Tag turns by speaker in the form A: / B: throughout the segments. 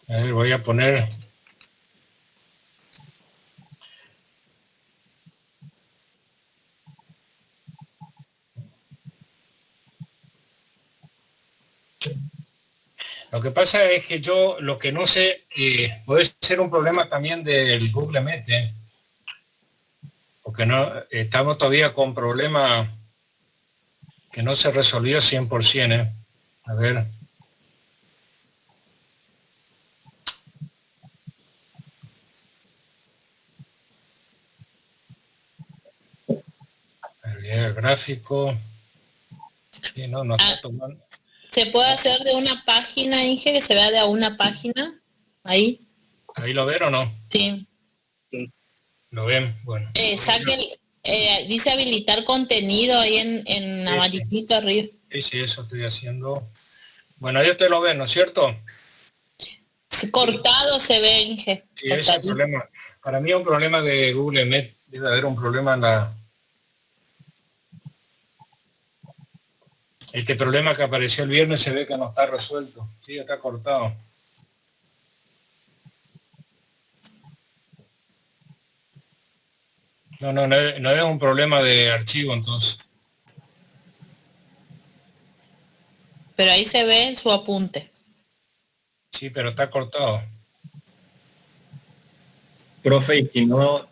A: A ver, voy a poner... Lo que pasa es que yo lo que no sé, puede ser un problema también del Google Meet, porque no estamos todavía con problemas que no se resolvió 100%. A ver. El gráfico. Sí, no está tomando.
B: ¿Se puede hacer de una página, Inge, que se vea de a una página? Ahí.
A: ¿Ahí lo ven o no?
B: Sí.
A: ¿Lo ven? Bueno.
B: Dice habilitar contenido ahí en amarillito arriba.
A: Sí, eso estoy haciendo. Bueno, ahí usted lo ve, ¿no es cierto?
B: Cortado se ve, Inge.
A: Sí, ese es el problema. Para mí es un problema de Google Meet. Debe haber un problema en la... Este problema que apareció el viernes se ve que no está resuelto. Sí, está cortado. No es un problema de archivo, entonces.
B: Pero ahí se ve su apunte.
A: Sí, pero está cortado.
C: Profe, y si no,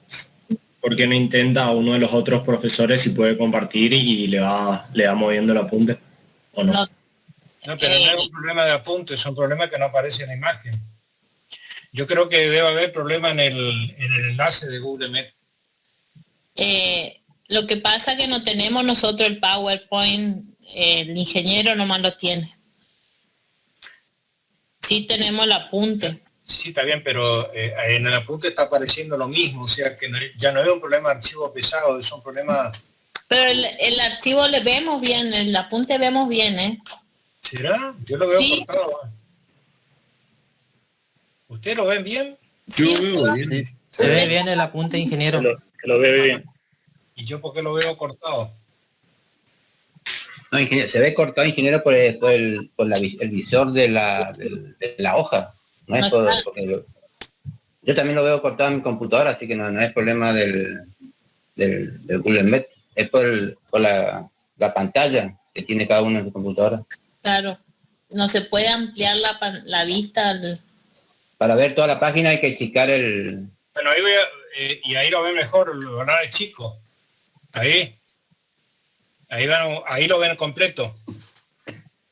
C: ¿por qué no intenta a uno de los otros profesores si puede compartir y le va moviendo el apunte? ¿O no?
A: No, pero no es un problema de apunte, es un problema que no aparece en la imagen. Yo creo que debe haber problema en el enlace de Google Meet.
B: Lo que pasa es que no tenemos nosotros el PowerPoint, el ingeniero nomás lo tiene. Sí tenemos el apunte.
A: Sí, está bien, pero en el apunte está apareciendo lo mismo, o sea que ya no es un problema de archivo pesado, es un problema...
B: Pero el archivo le vemos bien, el apunte vemos bien, ¿eh?
A: ¿Será? Yo lo veo cortado. ¿Ustedes lo ven bien?
B: Sí,
D: yo veo bien.
E: Se ve bien el apunte, ingeniero.
C: Lo veo bien.
A: ¿Y yo por qué lo veo cortado?
F: No, ingeniero, se ve cortado, ingeniero, por el visor de la hoja. No es porque yo también lo veo cortado en mi computadora, así que no es problema del Google Meet. Es por la pantalla que tiene cada uno en su computadora.
B: Claro. No se puede ampliar la vista.
F: Para ver toda la página hay que achicar el...
A: Bueno, ahí y ahí lo ve mejor, lo van a ver chico. Ahí lo ven completo.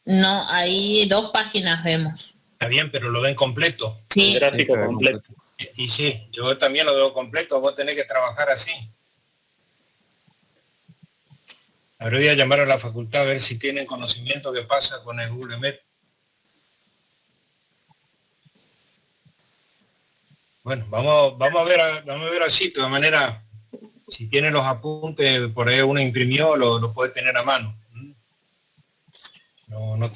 B: No, ahí 2 páginas vemos.
A: Está bien, pero lo ven completo.
B: Sí.
C: El gráfico completo.
A: Y sí, yo también lo veo completo, vos tenés que trabajar así. Ahora voy a llamar a la facultad a ver si tienen conocimiento qué pasa con el Google Meet. Bueno, vamos a ver así, de todas maneras, si tiene los apuntes, por ahí uno imprimió, lo puede tener a mano. No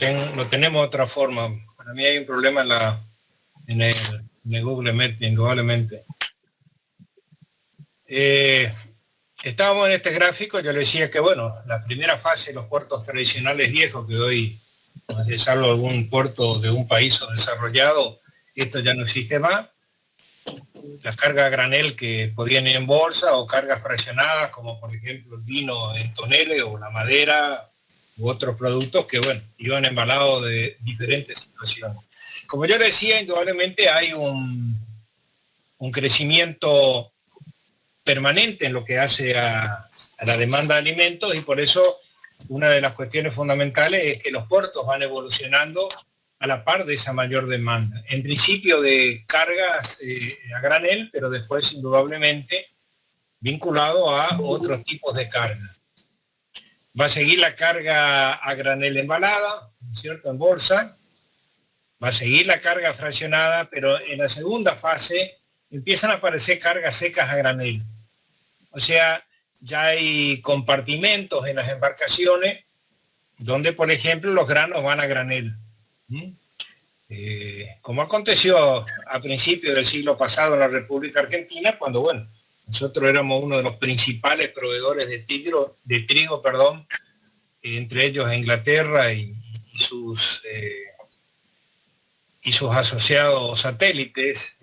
A: tenemos otra forma. Para mí hay un problema en el Google Meet, indudablemente. Estábamos en este gráfico, yo le decía que, bueno, la primera fase, los puertos tradicionales viejos, que hoy, salvo algún puerto de un país desarrollado, esto ya no existe más. Las cargas a granel que podían ir en bolsa o cargas fraccionadas, como por ejemplo el vino en toneles o la madera u otros productos que, bueno, iban embalados de diferentes situaciones. Como yo decía, indudablemente hay un crecimiento permanente en lo que hace a la demanda de alimentos y por eso una de las cuestiones fundamentales es que los puertos van evolucionando a la par de esa mayor demanda. En principio de cargas a granel, pero después indudablemente vinculado a otros tipos de carga. Va a seguir la carga a granel embalada, ¿cierto? En bolsa. Va a seguir la carga fraccionada, pero en la segunda fase empiezan a aparecer cargas secas a granel. O sea, ya hay compartimentos en las embarcaciones donde, por ejemplo, los granos van a granel. Como aconteció a principios del siglo pasado en la República Argentina, cuando, bueno, nosotros éramos uno de los principales proveedores de trigo, entre ellos Inglaterra y y sus asociados satélites.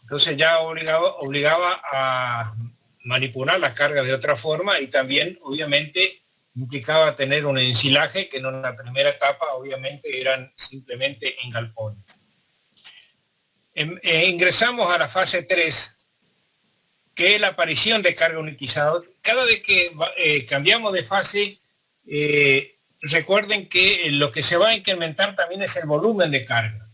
A: Entonces ya obligaba a manipular las cargas de otra forma, y también obviamente implicaba tener un ensilaje que en una primera etapa obviamente eran simplemente en galpones. Ingresamos a la fase 3, que es la aparición de carga unitizada. Cada vez que cambiamos de fase, recuerden que lo que se va a incrementar también es el volumen de carga.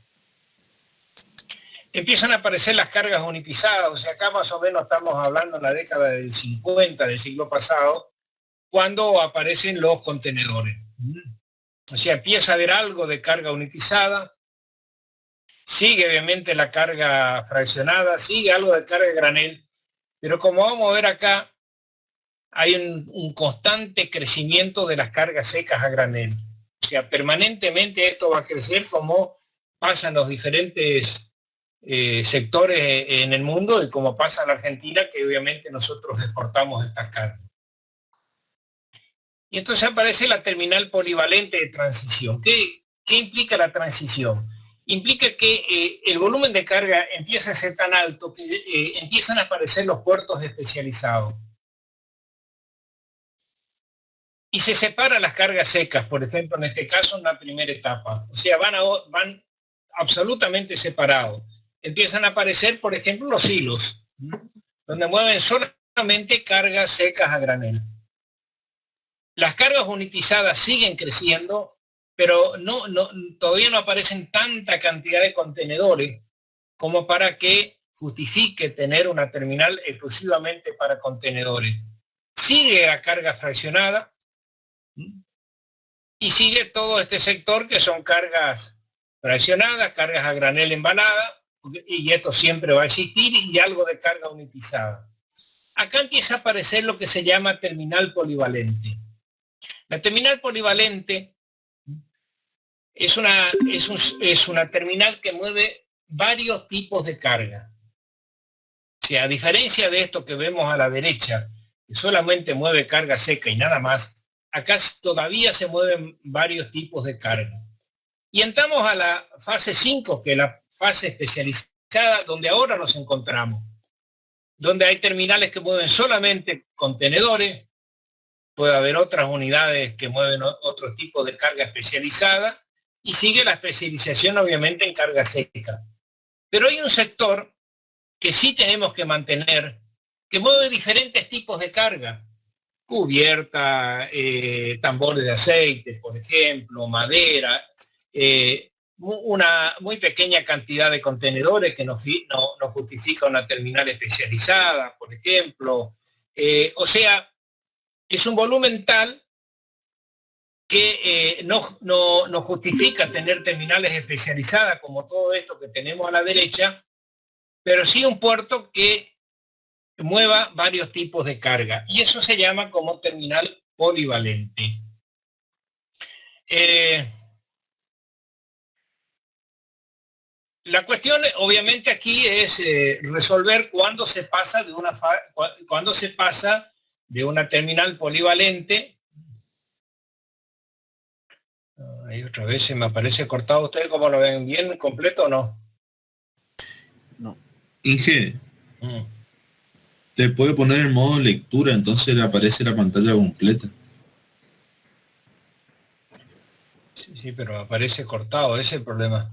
A: Empiezan a aparecer las cargas unitizadas, o sea, acá más o menos estamos hablando en la década del 50 del siglo pasado, cuando aparecen los contenedores. O sea, empieza a haber algo de carga unitizada, sigue obviamente la carga fraccionada, sigue algo de carga de granel, pero como vamos a ver acá, hay un constante crecimiento de las cargas secas a granel. O sea, permanentemente esto va a crecer como pasa en los diferentes sectores en el mundo y como pasa en la Argentina, que obviamente nosotros exportamos estas cargas. Y entonces aparece la terminal polivalente de transición. ¿Qué implica la transición? Implica que el volumen de carga empieza a ser tan alto que empiezan a aparecer los puertos especializados. Y se separan las cargas secas, por ejemplo, en este caso en la primera etapa. O sea, van absolutamente separados. Empiezan a aparecer, por ejemplo, los hilos, donde mueven solamente cargas secas a granel. Las cargas unitizadas siguen creciendo, pero todavía no aparecen tanta cantidad de contenedores como para que justifique tener una terminal exclusivamente para contenedores. Sigue la carga fraccionada y sigue todo este sector que son cargas fraccionadas, cargas a granel embalada, y esto siempre va a existir, y algo de carga unitizada. Acá empieza a aparecer lo que se llama terminal polivalente. La terminal polivalente es una terminal que mueve varios tipos de carga. O sea, a diferencia de esto que vemos a la derecha, que solamente mueve carga seca y nada más, acá todavía se mueven varios tipos de carga. Y entramos a la fase 5, que es la fase especializada, donde ahora nos encontramos, donde hay terminales que mueven solamente contenedores, puede haber otras unidades que mueven otro tipo de carga especializada, y sigue la especialización obviamente en carga seca. Pero hay un sector que sí tenemos que mantener, que mueve diferentes tipos de carga, cubierta, tambores de aceite, por ejemplo, madera, una muy pequeña cantidad de contenedores que no justifica una terminal especializada, por ejemplo. O sea, es un volumen tal que no justifica tener terminales especializadas como todo esto que tenemos a la derecha, pero sí un puerto que mueva varios tipos de carga. Y eso se llama como terminal polivalente. La cuestión, obviamente, aquí es resolver cuándo se pasa de una terminal polivalente. Ahí otra vez se me aparece cortado. ¿Ustedes cómo lo ven? ¿Bien completo o no?
D: No. Inge, le puede poner en modo lectura, entonces le aparece la pantalla completa.
A: Sí, pero me aparece cortado, ese es el problema.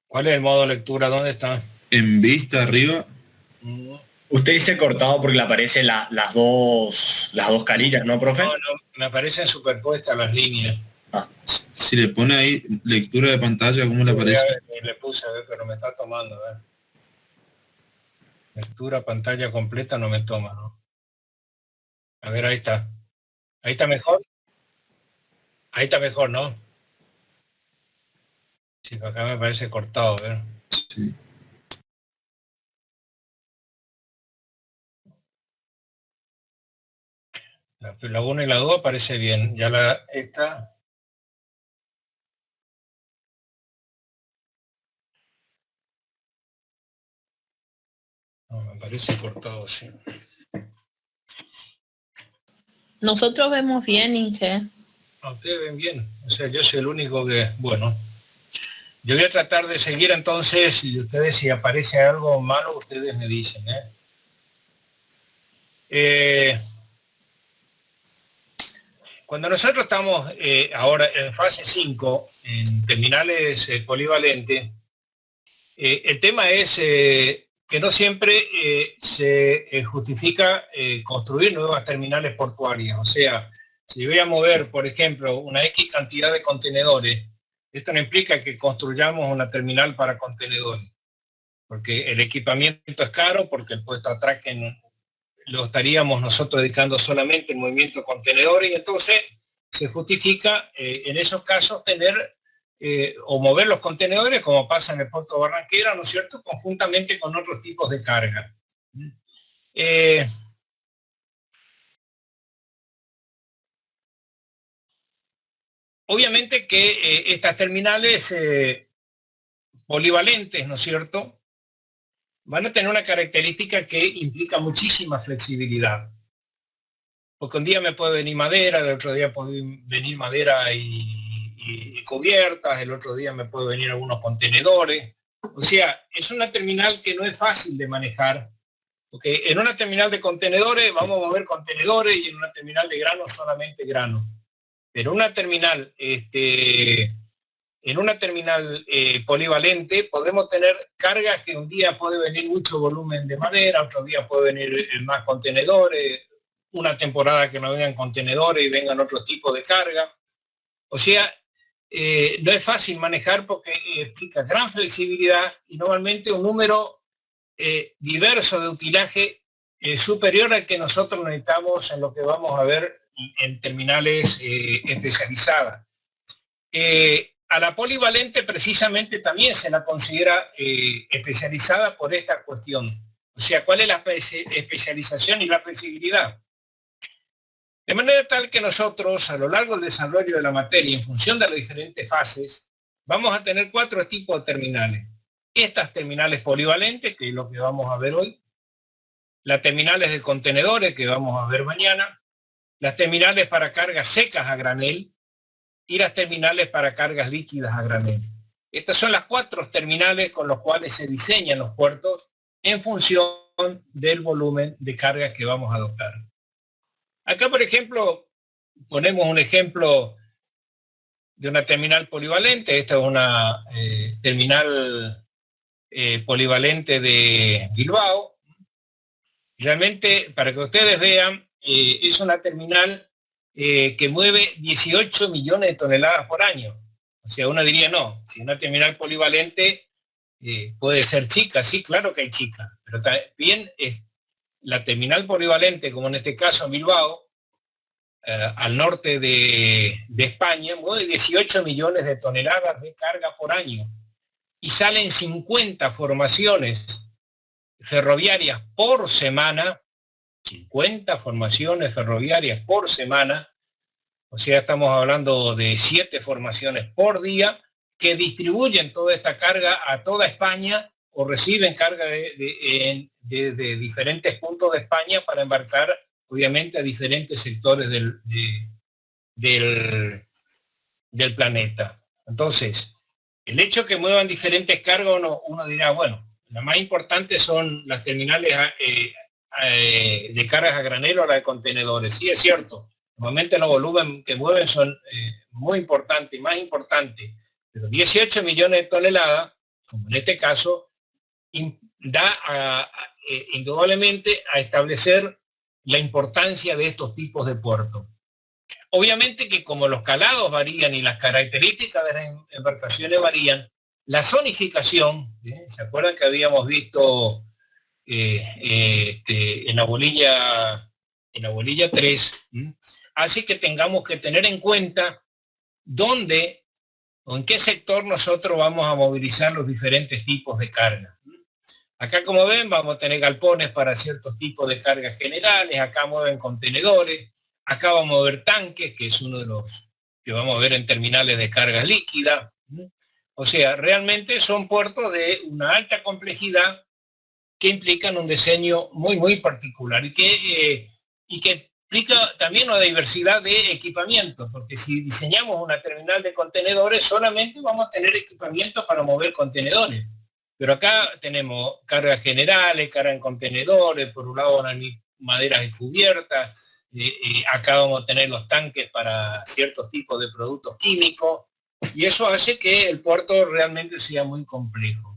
A: ¿Cuál es el modo lectura? ¿Dónde está?
D: En vista arriba.
C: Usted dice cortado porque le aparecen las dos carillas, ¿no, profe?
A: No, me aparecen superpuestas las líneas.
D: Si le pone ahí lectura de pantalla, ¿cómo le aparece?
A: Le puse, a ver, pero me está tomando, a ver. Lectura pantalla completa no me toma, ¿no? A ver, ahí está. Ahí está mejor. Ahí está mejor, ¿no? Sí, acá me parece cortado, a ver.
D: Sí.
A: La 1 y la 2 aparece bien. Ya esta... No, me parece cortado, sí.
B: Nosotros vemos bien, Inge.
A: No, ustedes ven bien. O sea, yo soy el único que, bueno, yo voy a tratar de seguir entonces, y ustedes si aparece algo malo, ustedes me dicen, Cuando nosotros estamos ahora en fase 5, en terminales polivalentes, el tema es que no siempre se justifica construir nuevas terminales portuarias. O sea, si voy a mover, por ejemplo, una X cantidad de contenedores, esto no implica que construyamos una terminal para contenedores, porque el equipamiento es caro, porque el puesto a tracking lo estaríamos nosotros dedicando solamente al movimiento de contenedores, y entonces se justifica en esos casos tener o mover los contenedores, como pasa en el puerto de Barranquera, ¿no es cierto?, conjuntamente con otros tipos de carga. Obviamente que estas terminales polivalentes, ¿no es cierto?, van a tener una característica que implica muchísima flexibilidad. Porque un día me puede venir madera, el otro día puede venir madera y cubiertas, el otro día me puede venir algunos contenedores. O sea, es una terminal que no es fácil de manejar, porque en una terminal de contenedores vamos a mover contenedores y en una terminal de granos solamente granos. Pero una terminal, en una terminal polivalente podemos tener cargas que un día puede venir mucho volumen de madera, otro día puede venir más contenedores, una temporada que no vengan contenedores y vengan otro tipo de carga. O sea, no es fácil manejar porque implica gran flexibilidad y normalmente un número diverso de utilaje superior al que nosotros necesitamos en lo que vamos a ver en terminales especializadas. A la polivalente precisamente también se la considera especializada por esta cuestión. O sea, ¿cuál es la especialización y la flexibilidad? De manera tal que nosotros, a lo largo del desarrollo de la materia, en función de las diferentes fases, vamos a tener 4 tipos de terminales. Estas terminales polivalentes, que es lo que vamos a ver hoy, las terminales de contenedores, que vamos a ver mañana, las terminales para cargas secas a granel y las terminales para cargas líquidas a granel. Estas son las 4 terminales con las cuales se diseñan los puertos en función del volumen de cargas que vamos a adoptar. Acá, por ejemplo, ponemos un ejemplo de una terminal polivalente. Esta es una terminal polivalente de Bilbao. Realmente, para que ustedes vean, es una terminal que mueve 18 millones de toneladas por año. O sea, uno diría, no, si una terminal polivalente puede ser chica, sí, claro que hay chica, pero también la terminal polivalente, como en este caso Bilbao, al norte de España, mueve 18 millones de toneladas de carga por año y salen 50 formaciones ferroviarias por semana, 50 formaciones ferroviarias por semana, o sea, estamos hablando de 7 formaciones por día que distribuyen toda esta carga a toda España o reciben carga de diferentes puntos de España para embarcar, obviamente, a diferentes sectores del planeta. Entonces, el hecho que muevan diferentes cargas, uno dirá, bueno, las más importantes son las terminales de cargas a granel o las de contenedores. Sí, es cierto, normalmente los volúmenes que mueven son muy importantes, más importantes, pero 18 millones de toneladas, como en este caso, da indudablemente a establecer la importancia de estos tipos de puertos. Obviamente que como los calados varían y las características de las embarcaciones varían, la zonificación, ¿se acuerdan que habíamos visto en la bolilla 3, hace que tengamos que tener en cuenta dónde o en qué sector nosotros vamos a movilizar los diferentes tipos de carga. Acá, como ven, vamos a tener galpones para ciertos tipos de cargas generales, acá mueven contenedores, acá vamos a ver tanques, que es uno de los que vamos a ver en terminales de carga líquida. O sea, realmente son puertos de una alta complejidad que implican un diseño muy, muy particular y que implica también una diversidad de equipamientos, porque si diseñamos una terminal de contenedores, solamente vamos a tener equipamientos para mover contenedores. Pero acá tenemos cargas generales, carga en contenedores, por un lado maderas descubiertas, acá vamos a tener los tanques para ciertos tipos de productos químicos, y eso hace que el puerto realmente sea muy complejo.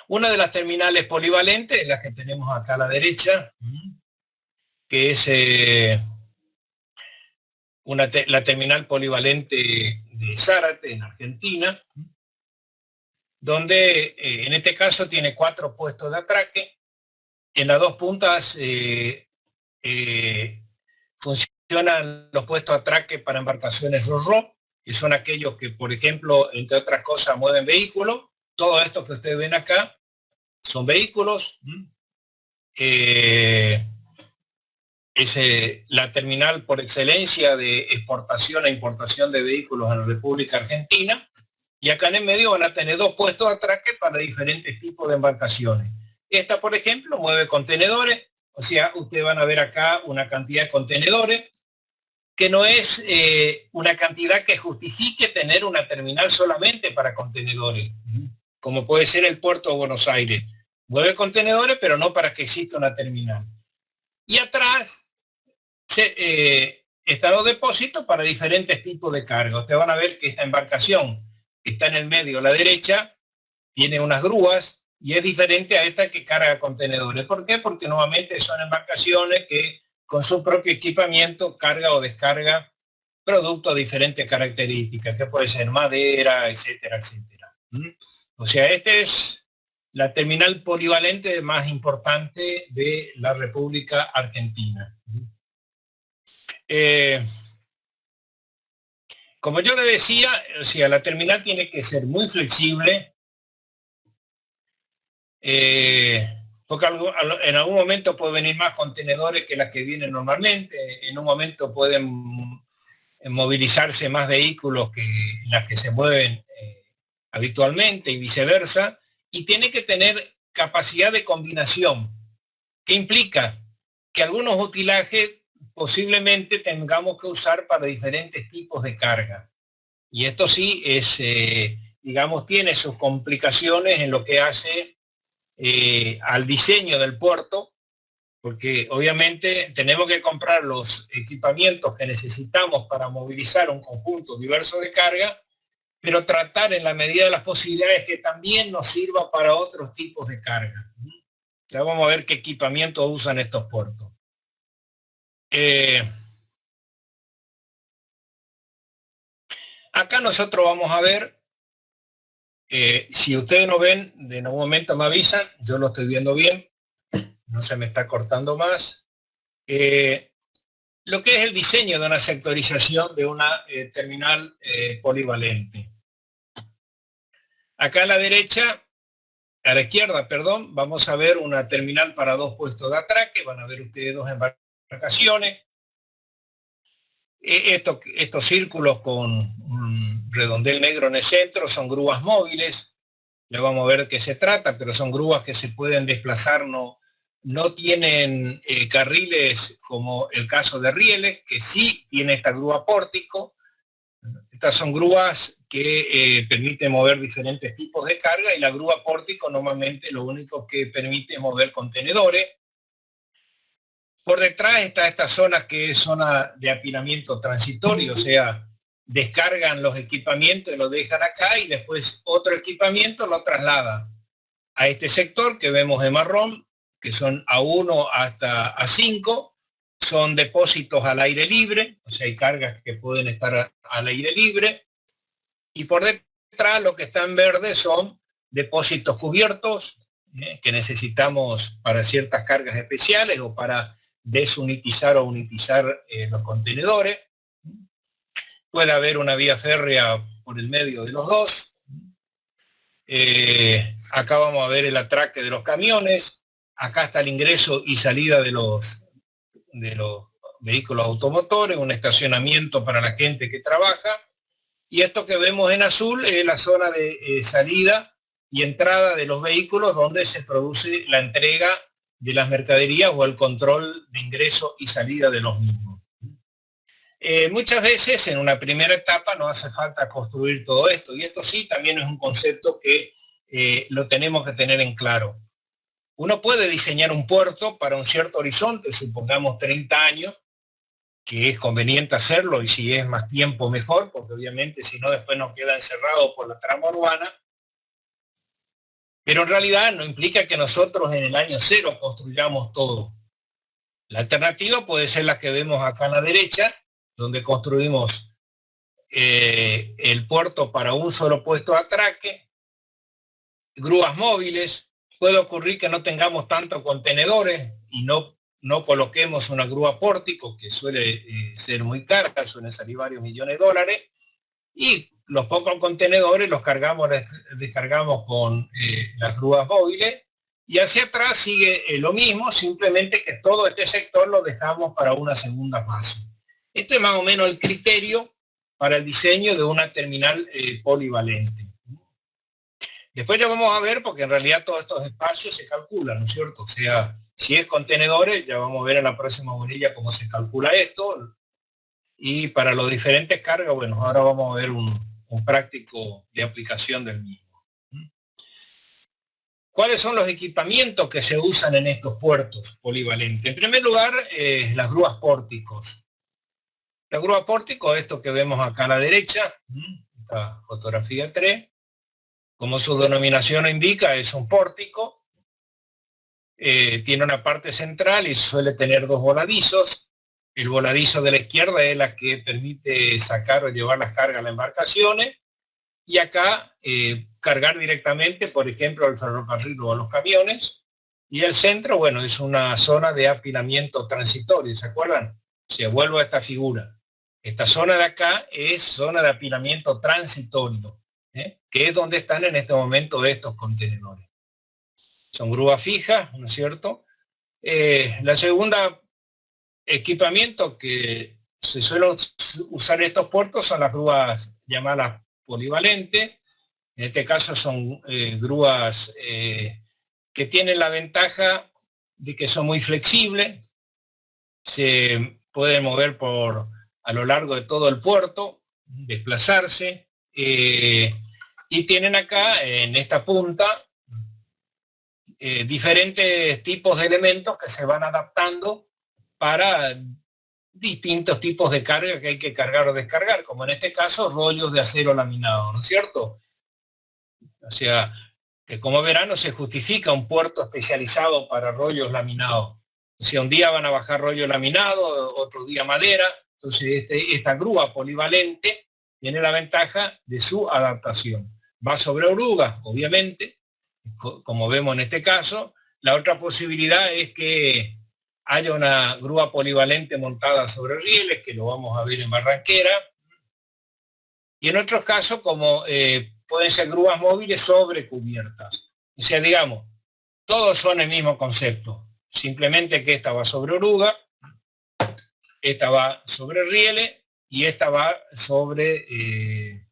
A: Una de las terminales polivalentes, las que tenemos acá a la derecha, que es la terminal polivalente de Zárate, en Argentina, donde en este caso tiene 4 puestos de atraque. En las 2 puntas funcionan los puestos de atraque para embarcaciones ro-ro, que son aquellos que, por ejemplo, entre otras cosas, mueven vehículos. Todo esto que ustedes ven acá son vehículos. Es la terminal por excelencia de exportación e importación de vehículos en la República Argentina. Y acá en el medio van a tener 2 puestos de atraque para diferentes tipos de embarcaciones. Esta, por ejemplo, mueve contenedores, o sea, ustedes van a ver acá una cantidad de contenedores, que no es una cantidad que justifique tener una terminal solamente para contenedores, como puede ser el puerto de Buenos Aires. Mueve contenedores, pero no para que exista una terminal. Y atrás están los depósitos para diferentes tipos de carga. Ustedes van a ver que esta embarcación que está en el medio a la derecha tiene unas grúas y es diferente a esta que carga contenedores. ¿Por qué? Porque nuevamente son embarcaciones que con su propio equipamiento carga o descarga productos de diferentes características, que puede ser madera, etcétera, etcétera. O sea, esta es la terminal polivalente más importante de la República Argentina. Como yo le decía, o sea, la terminal tiene que ser muy flexible, porque en algún momento puede venir más contenedores que las que vienen normalmente, en un momento pueden movilizarse más vehículos que las que se mueven habitualmente y viceversa, y tiene que tener capacidad de combinación, que implica que algunos utilajes posiblemente tengamos que usar para diferentes tipos de carga. Y esto sí es, digamos, tiene sus complicaciones en lo que hace al diseño del puerto, porque obviamente tenemos que comprar los equipamientos que necesitamos para movilizar un conjunto diverso de carga, pero tratar en la medida de las posibilidades que también nos sirva para otros tipos de carga. Ya vamos a ver qué equipamiento usan estos puertos. Acá nosotros vamos a ver, si ustedes no ven, en algún momento me avisan, yo lo estoy viendo bien, no se me está cortando más. Lo que es el diseño de una sectorización de una terminal polivalente. Acá a la derecha, a la izquierda, perdón, vamos a ver una terminal para 2 puestos de atraque, van a ver ustedes 2 embarcaciones. Estos círculos con un redondel negro en el centro son grúas móviles. Le vamos a ver de qué se trata, pero son grúas que se pueden desplazar, no tienen carriles como el caso de rieles, que sí tiene esta grúa pórtico. Estas son grúas que permiten mover diferentes tipos de carga, y la grúa pórtico normalmente lo único que permite es mover contenedores. Por detrás está esta zona que es zona de apilamiento transitorio, o sea, descargan los equipamientos y los dejan acá y después otro equipamiento lo traslada a este sector que vemos de marrón, que son A1 hasta A5, son depósitos al aire libre, o sea, hay cargas que pueden estar al aire libre, y por detrás lo que está en verde son depósitos cubiertos, que necesitamos para ciertas cargas especiales o para desunitizar o unitizar los contenedores. Puede haber una vía férrea por el medio de los dos. Acá vamos a ver el atraque de los camiones. Acá está el ingreso y salida de los vehículos automotores, un estacionamiento para la gente que trabaja. Y esto que vemos en azul es la zona de salida y entrada de los vehículos, donde se produce la entrega de las mercaderías o el control de ingreso y salida de los mismos. Muchas veces en una primera etapa no hace falta construir todo esto, y esto sí también es un concepto que lo tenemos que tener en claro. Uno puede diseñar un puerto para un cierto horizonte, supongamos 30 años, que es conveniente hacerlo, y si es más tiempo mejor, porque obviamente si no después nos queda encerrado por la trama urbana. Pero en realidad no implica que nosotros en el año cero construyamos todo. La alternativa puede ser la que vemos acá a la derecha, donde construimos el puerto para un solo puesto de atraque, grúas móviles. Puede ocurrir que no tengamos tantos contenedores y no coloquemos una grúa pórtico, que suele ser muy cara, suelen salir varios millones de dólares, y los pocos contenedores los descargamos con las grúas móviles, y hacia atrás sigue lo mismo, simplemente que todo este sector lo dejamos para una segunda fase. Esto es más o menos el criterio para el diseño de una terminal polivalente. Después ya vamos a ver, porque en realidad todos estos espacios se calculan, ¿no es cierto? O sea, si es contenedores, ya vamos a ver en la próxima bolilla cómo se calcula esto. Y para los diferentes cargas, bueno, ahora vamos a ver un práctico de aplicación del mismo. ¿Cuáles son los equipamientos que se usan en estos puertos polivalentes? En primer lugar, las grúas pórticos. La grúa pórtico, esto que vemos acá a la derecha, la fotografía 3, como su denominación indica, es un pórtico, tiene una parte central y suele tener dos voladizos. El voladizo de la izquierda es la que permite sacar o llevar las cargas a las embarcaciones, y acá cargar directamente, por ejemplo, al ferrocarril o a los camiones. Y el centro, bueno, es una zona de apilamiento transitorio, ¿se acuerdan? Si vuelvo a esta figura, esta zona de acá es zona de apilamiento transitorio, que es donde están en este momento estos contenedores. Son grúas fijas, ¿no es cierto? La segunda equipamiento que se suele usar en estos puertos son las grúas llamadas polivalentes. En este caso son grúas que tienen la ventaja de que son muy flexibles, se pueden mover a lo largo de todo el puerto, desplazarse, y tienen acá en esta punta diferentes tipos de elementos que se van adaptando para distintos tipos de carga que hay que cargar o descargar, como en este caso rollos de acero laminado, ¿no es cierto? O sea, que como verán no se justifica un puerto especializado para rollos laminados. O sea, un día van a bajar rollo laminado, otro día madera. Entonces esta grúa polivalente tiene la ventaja de su adaptación. Va sobre orugas, obviamente, como vemos en este caso. La otra posibilidad es que haya una grúa polivalente montada sobre rieles, que lo vamos a ver en Barranquera. Y en otros casos, como pueden ser grúas móviles sobre cubiertas. O sea, digamos, todos son el mismo concepto. Simplemente que esta va sobre oruga, esta va sobre rieles y esta va sobre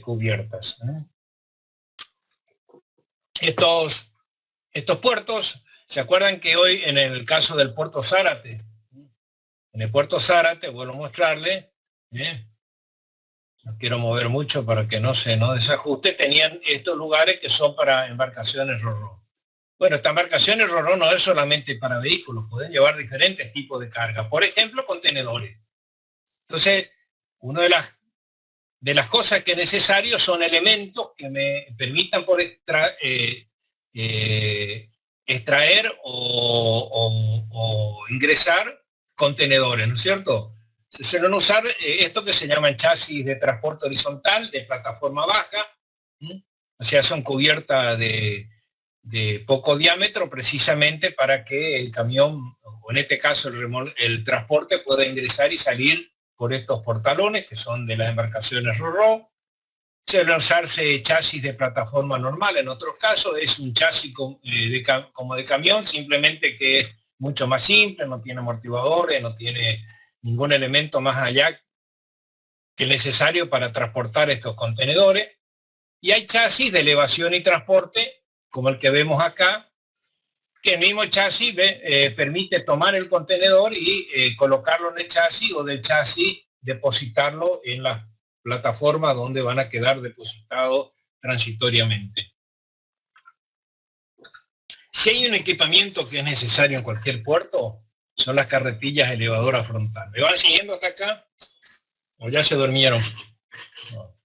A: cubiertas. Estos puertos, ¿se acuerdan que hoy en el caso del puerto Zárate, en el puerto Zárate, vuelvo a mostrarle, no quiero mover mucho para que no se desajuste, tenían estos lugares que son para embarcaciones ro-ro. Bueno, estas embarcaciones ro-ro no es solamente para vehículos, pueden llevar diferentes tipos de carga, por ejemplo, contenedores. Entonces, una de las cosas que es necesario son elementos que me permitan extraer o ingresar contenedores, ¿no es cierto? Se suelen usar esto que se llaman chasis de transporte horizontal, de plataforma baja, o sea, son cubiertas de poco diámetro precisamente para que el camión, o en este caso el transporte, pueda ingresar y salir por estos portalones que son de las embarcaciones ro-ro. Suelen usarse chasis de plataforma normal, en otros casos es un chasis como de camión, simplemente que es mucho más simple, no tiene amortiguadores, no tiene ningún elemento más allá que el necesario para transportar estos contenedores. Y hay chasis de elevación y transporte, como el que vemos acá, que el mismo chasis permite tomar el contenedor y colocarlo en el chasis, o del chasis depositarlo en la plataforma donde van a quedar depositados transitoriamente. Si hay un equipamiento que es necesario en cualquier puerto, son las carretillas elevadoras frontal. ¿Me van siguiendo hasta acá? ¿O ya se durmieron? No.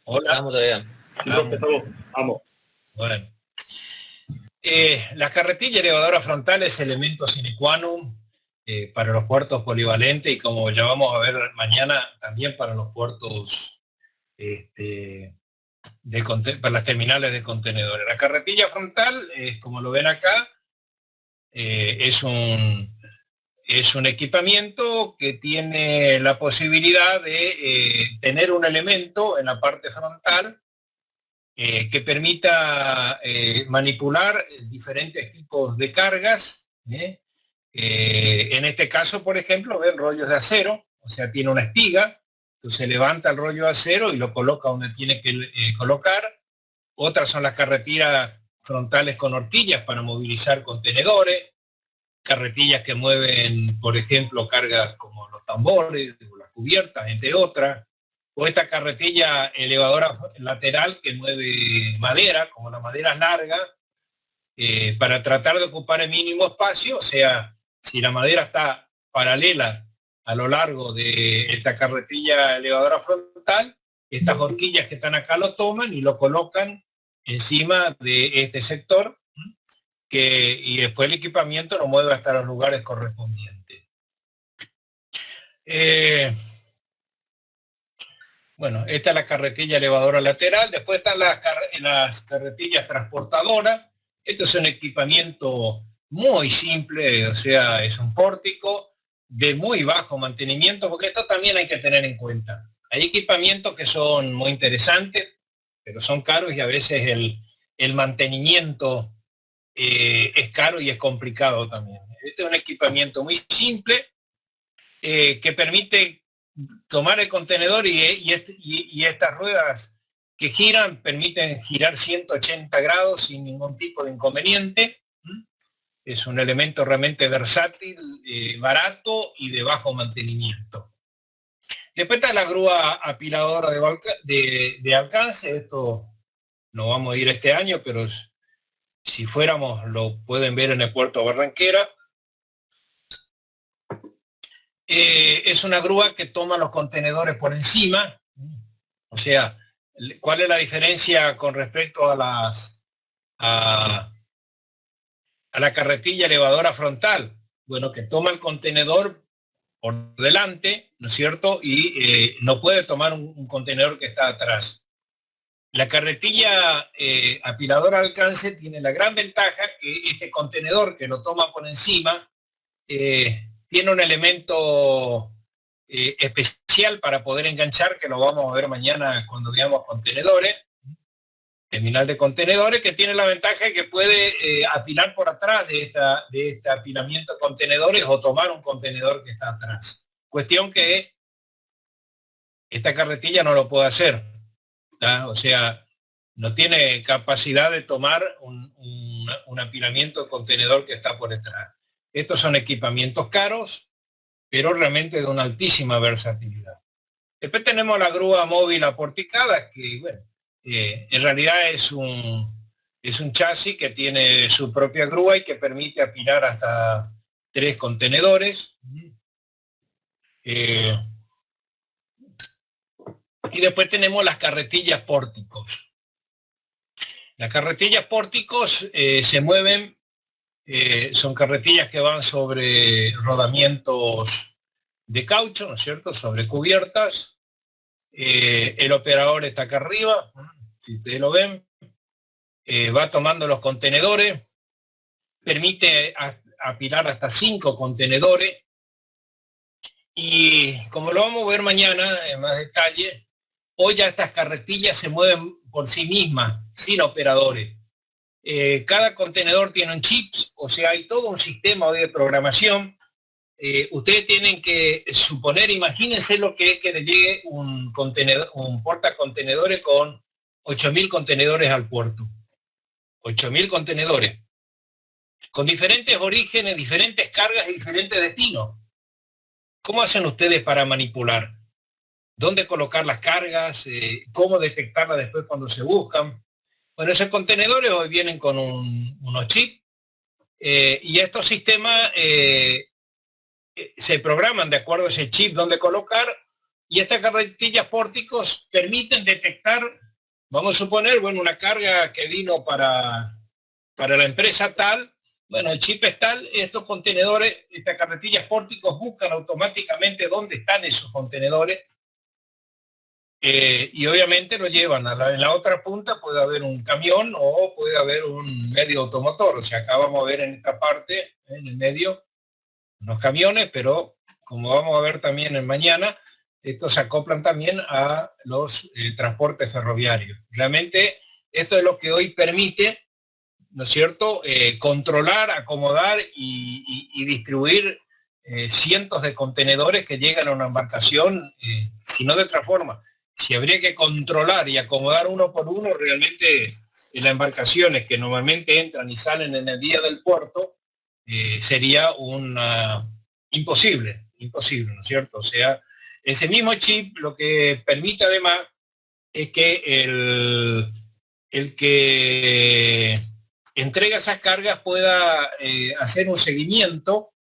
A: Hola.
G: Vamos todavía.
C: Vamos.
A: Bueno. La carretilla elevadora frontal es elemento sine qua non para los puertos polivalentes, y como ya vamos a ver mañana, también para los puertos para las terminales de contenedores. La carretilla frontal, como lo ven acá, es un equipamiento que tiene la posibilidad de tener un elemento en la parte frontal que permita manipular diferentes tipos de cargas. En este caso, por ejemplo, ven rollos de acero, o sea, tiene una espiga, entonces levanta el rollo de acero y lo coloca donde tiene que colocar. Otras son las carretillas frontales con horquillas para movilizar contenedores, carretillas que mueven, por ejemplo, cargas como los tambores o las cubiertas, entre otras, o esta carretilla elevadora lateral que mueve madera, como la madera es larga, para tratar de ocupar el mínimo espacio. O sea, si la madera está paralela a lo largo de esta carretilla elevadora frontal, estas horquillas que están acá lo toman y lo colocan encima de este sector, y después el equipamiento lo mueve hasta los lugares correspondientes. Bueno, esta es la carretilla elevadora lateral. Después están las carretillas transportadoras. Esto es un equipamiento muy simple, o sea, es un pórtico de muy bajo mantenimiento, porque esto también hay que tener en cuenta. Hay equipamientos que son muy interesantes, pero son caros, y a veces el mantenimiento es caro y es complicado también. Este es un equipamiento muy simple que permite tomar el contenedor y estas ruedas que giran permiten girar 180 grados sin ningún tipo de inconveniente. Es un elemento realmente versátil, barato y de bajo mantenimiento. Después está la grúa apiladora de alcance. Esto no vamos a ir este año, pero si fuéramos lo pueden ver en el puerto de Barranquera. Es una grúa que toma los contenedores por encima. O sea, ¿cuál es la diferencia con respecto a la carretilla elevadora frontal? Bueno, que toma el contenedor por delante, ¿no es cierto? Y no puede tomar un contenedor que está atrás. La carretilla apiladora de alcance tiene la gran ventaja que este contenedor que lo toma por encima tiene un elemento especial para poder enganchar, que lo vamos a ver mañana cuando veamos contenedores, terminal de contenedores, que tiene la ventaja de que puede apilar por atrás de este apilamiento de contenedores, o tomar un contenedor que está atrás. Cuestión que esta carretilla no lo puede hacer, ¿tá? O sea, no tiene capacidad de tomar un apilamiento de contenedor que está por detrás. Estos son equipamientos caros, pero realmente de una altísima versatilidad. Después tenemos la grúa móvil aporticada, que bueno, en realidad es un chasis que tiene su propia grúa y que permite apilar hasta 3 contenedores. Y después tenemos las carretillas pórticos. Las carretillas pórticos se mueven, son carretillas que van sobre rodamientos de caucho, ¿no es cierto?, sobre cubiertas. El operador está acá arriba, si ustedes lo ven, va tomando los contenedores, permite apilar hasta 5 contenedores, y como lo vamos a ver mañana en más detalle, hoy ya estas carretillas se mueven por sí mismas, sin operadores. Cada contenedor tiene un chip, o sea, hay todo un sistema de programación. Ustedes tienen que suponer, imagínense lo que es que le llegue un portacontenedores con 8.000 contenedores al puerto. 8.000 contenedores. con diferentes orígenes, diferentes cargas y diferentes destinos. ¿Cómo hacen ustedes para manipular? ¿Dónde colocar las cargas? ¿Cómo detectarlas después cuando se buscan? Bueno, esos contenedores hoy vienen con unos chips y estos sistemas se programan de acuerdo a ese chip donde colocar, y estas carretillas pórticos permiten detectar, vamos a suponer, bueno, una carga que vino para la empresa tal, bueno, el chip es tal, estos contenedores, estas carretillas pórticos buscan automáticamente dónde están esos contenedores y obviamente lo llevan en la otra punta. Puede haber un camión o puede haber un medio automotor. O sea, acá vamos a ver en esta parte, en el medio, unos camiones, pero como vamos a ver también en mañana, estos se acoplan también a los transportes ferroviarios. Realmente esto es lo que hoy permite, ¿no es cierto?, controlar, acomodar y distribuir cientos de contenedores que llegan a una embarcación, si no de otra forma. Si habría que controlar y acomodar uno por uno, realmente las embarcaciones que normalmente entran y salen en el día del puerto, sería imposible, ¿no es cierto? O sea, ese mismo chip lo que permite además es que el que entrega esas cargas pueda hacer un seguimiento,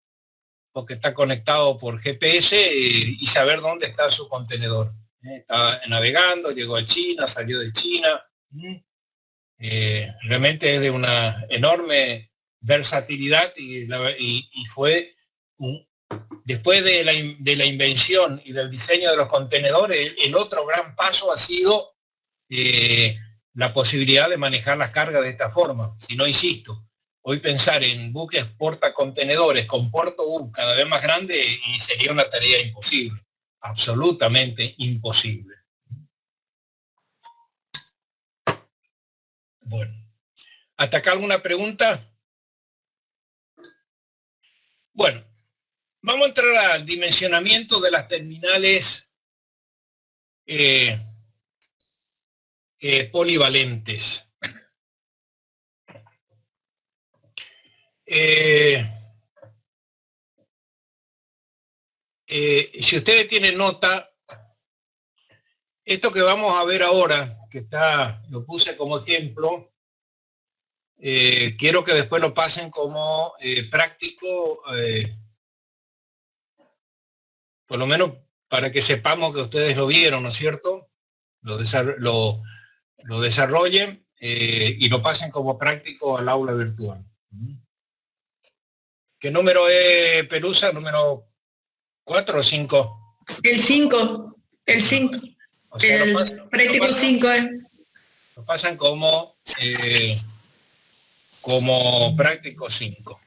A: porque está conectado por GPS, y saber dónde está su contenedor. Está navegando, llegó a China, salió de China. Realmente es de una enorme versatilidad y fue después de la invención y del diseño de los contenedores, el otro gran paso ha sido la posibilidad de manejar las cargas de esta forma. Si no, insisto, hoy pensar en buques portacontenedores con puerto cada vez más grande y sería una tarea imposible, absolutamente imposible. Bueno, ¿hasta acá alguna pregunta? Bueno, vamos a entrar al dimensionamiento de las terminales polivalentes. Si ustedes tienen nota, esto que vamos a ver ahora, que lo puse como ejemplo, quiero que después lo pasen como práctico, por lo menos para que sepamos que ustedes lo vieron, ¿no es cierto? Lo desarrollen y lo pasen como práctico al aula virtual. ¿Qué número es, Pelusa? ¿Número 4 o 5?
G: El 5. El 5.
A: O sea,
G: el práctico 5 es.
A: Lo pasan como práctico 5.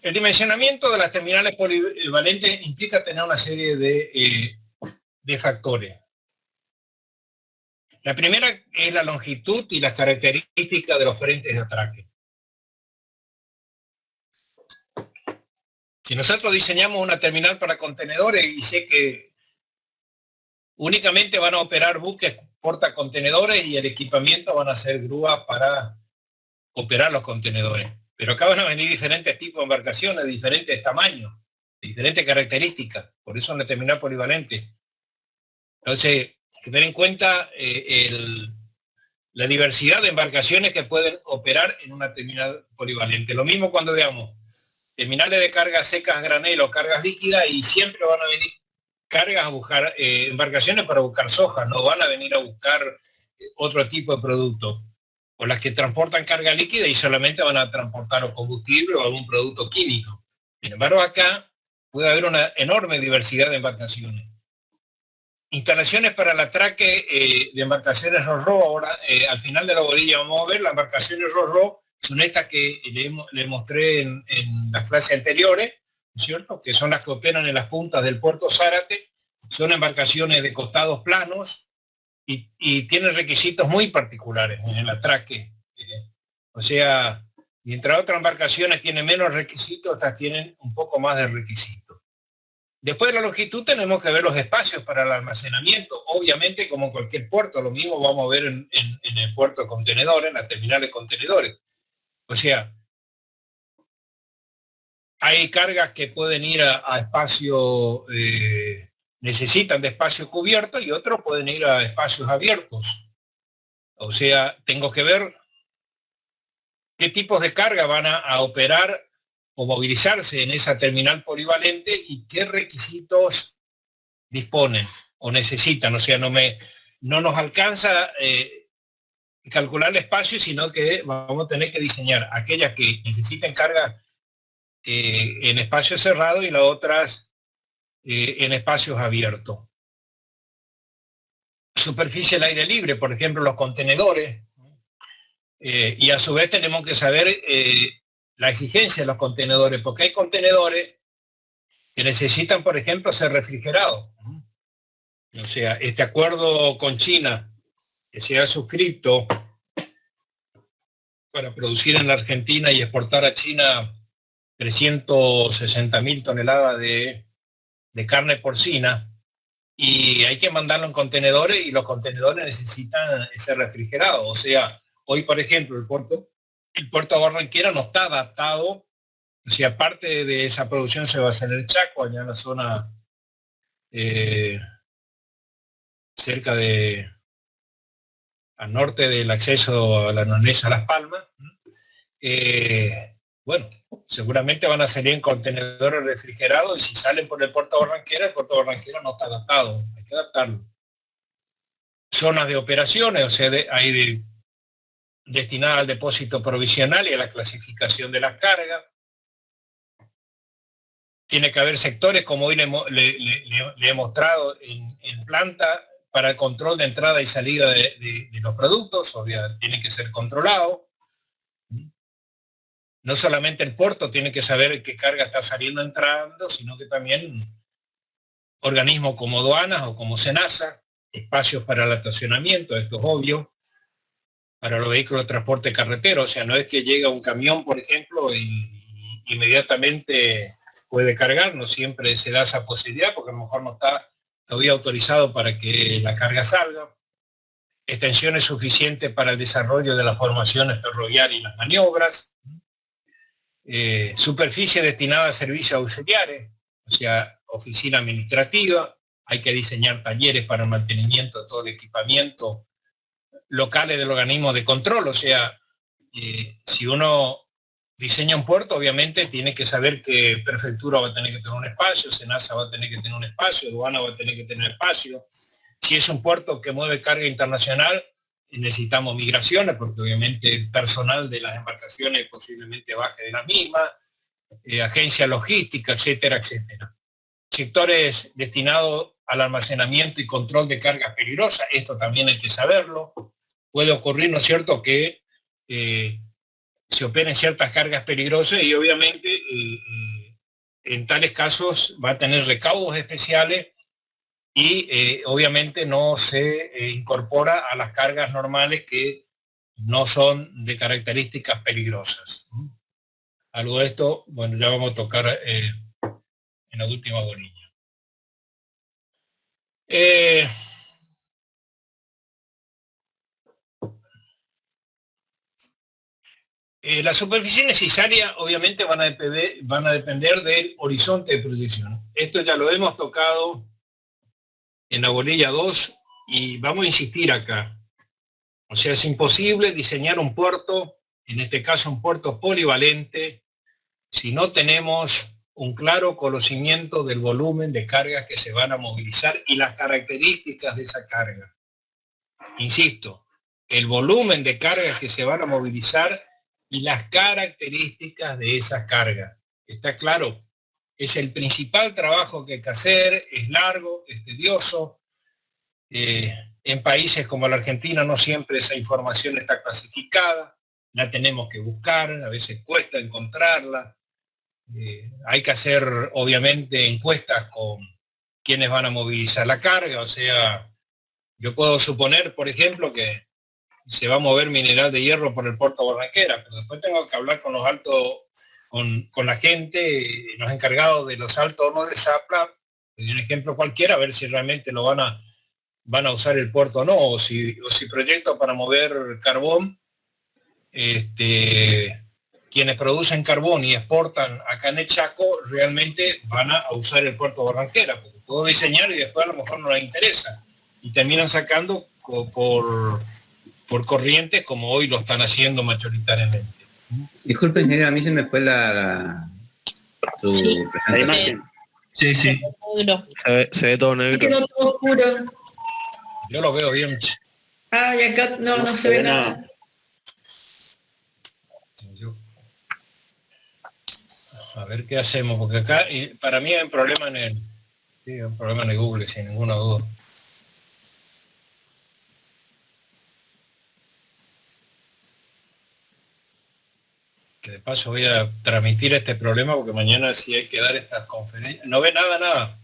A: El dimensionamiento de las terminales polivalentes implica tener una serie de factores. La primera es la longitud y las características de los frentes de atraque. Si nosotros diseñamos una terminal para contenedores y sé que únicamente van a operar buques portacontenedores y el equipamiento van a ser grúas para operar los contenedores. Pero acá van a venir diferentes tipos de embarcaciones, de diferentes tamaños, de diferentes características. Por eso una terminal polivalente. Entonces, hay que tener en cuenta la diversidad de embarcaciones que pueden operar en una terminal polivalente. Lo mismo cuando veamos terminales de cargas secas, granel o cargas líquidas, y siempre van a venir cargas a buscar, embarcaciones para buscar soja, no van a venir a buscar otro tipo de producto. O las que transportan carga líquida y solamente van a transportar o combustible o algún producto químico. Sin embargo, acá puede haber una enorme diversidad de embarcaciones. Instalaciones para el atraque de embarcaciones RoRo. Ahora, al final de la bolilla vamos a ver las embarcaciones RoRo. Son estas que le mostré en las clases anteriores, ¿no es cierto?, que son las que operan en las puntas del puerto Zárate. Son embarcaciones de costados planos y tienen requisitos muy particulares en el atraque. O sea, mientras otras embarcaciones tienen menos requisitos, estas tienen un poco más de requisitos. Después de la longitud tenemos que ver los espacios para el almacenamiento. Obviamente, como en cualquier puerto, lo mismo vamos a ver en el puerto de contenedores, en la terminal de contenedores. O sea, hay cargas que pueden ir a espacio, necesitan de espacio cubierto y otros pueden ir a espacios abiertos. O sea, tengo que ver qué tipos de carga van a operar o movilizarse en esa terminal polivalente y qué requisitos disponen o necesitan. O sea, no nos alcanza calcular el espacio, sino que vamos a tener que diseñar aquellas que necesiten carga en espacios cerrados y las otras en espacios abiertos. Superficie al aire libre, por ejemplo, los contenedores, y a su vez tenemos que saber la exigencia de los contenedores, porque hay contenedores que necesitan, por ejemplo, ser refrigerados. O sea, este acuerdo con China que se ha suscrito para producir en la Argentina y exportar a China 360.000 toneladas de carne porcina, y hay que mandarlo en contenedores y los contenedores necesitan ser refrigerados. O sea, hoy, por ejemplo, el puerto de Barranquera no está adaptado. O sea, parte de esa producción se va a hacer en el Chaco, allá en la zona cerca al norte del acceso a la Nonesa Las Palmas. Bueno, seguramente van a salir en contenedores refrigerados y si salen por el puerto de Barranquera, el puerto de Barranquera no está adaptado, hay que adaptarlo. Zonas de operaciones, o sea, hay destinadas al depósito provisional y a la clasificación de las cargas. Tiene que haber sectores, como hoy le he mostrado en planta, para el control de entrada y salida de los productos, obviamente tiene que ser controlado. No solamente el puerto tiene que saber qué carga está saliendo entrando, sino que también organismos como aduanas o como SENASA, espacios para el estacionamiento, esto es obvio, para los vehículos de transporte carretero. O sea, no es que llega un camión, por ejemplo, y inmediatamente puede cargar, no siempre se da esa posibilidad, porque a lo mejor no está todavía autorizado para que la carga salga. Extensiones suficientes para el desarrollo de las formaciones ferroviarias y las maniobras. Superficie destinada a servicios auxiliares, o sea, oficina administrativa. Hay que diseñar talleres para el mantenimiento de todo el equipamiento, locales del organismo de control. O sea, si uno diseña un puerto, obviamente tiene que saber que prefectura va a tener que tener un espacio, SENASA va a tener que tener un espacio, aduana va a tener que tener espacio. Si es un puerto que mueve carga internacional, necesitamos migraciones, porque obviamente el personal de las embarcaciones posiblemente baje de la misma, agencia logística, etcétera, etcétera. Sectores destinados al almacenamiento y control de cargas peligrosas, esto también hay que saberlo. Puede ocurrir, ¿no es cierto?, que se operen ciertas cargas peligrosas y obviamente en tales casos va a tener recaudos especiales y obviamente no se incorpora a las cargas normales que no son de características peligrosas. Algo de esto, bueno, ya vamos a tocar en la última bolilla. Las superficies necesarias obviamente van a depender del horizonte de proyección. Esto ya lo hemos tocado en la bolilla 2 y vamos a insistir acá. O sea, es imposible diseñar un puerto, en este caso un puerto polivalente, si no tenemos un claro conocimiento del volumen de cargas que se van a movilizar y las características de esa carga. Insisto, el volumen de cargas que se van a movilizar y las características de esa carga. ¿Está claro? Es el principal trabajo que hay que hacer, es largo, es tedioso. En países como la Argentina no siempre esa información está clasificada, la tenemos que buscar, a veces cuesta encontrarla. Hay que hacer, obviamente, encuestas con quienes van a movilizar la carga. O sea, yo puedo suponer, por ejemplo, que se va a mover mineral de hierro por el puerto de Barranquera, pero después tengo que hablar con los altos, con la gente, los encargados de los altos hornos de Zapla, un ejemplo cualquiera, a ver si realmente lo van a usar el puerto o no, o si proyecto para mover carbón, quienes producen carbón y exportan acá en el Chaco realmente van a usar el puerto de Barranquera, porque puedo diseñar y después a lo mejor no les interesa. Y terminan sacando por corrientes como hoy lo están haciendo mayoritariamente.
F: Disculpe, ingeniero, a mí se me fue su
B: Sí.
H: La imagen.
D: Sí, sí.
B: Negro.
H: Se ve todo
G: Se
H: negro.
G: quedó todo oscuro.
A: Yo lo veo bien.
G: Ah, y acá no se ve nada.
A: A ver qué hacemos, porque acá para mí hay un problema un problema en el Google, sin ninguna duda. Que de paso voy a transmitir este problema porque mañana sí hay que dar estas conferencias. ¿No ve nada?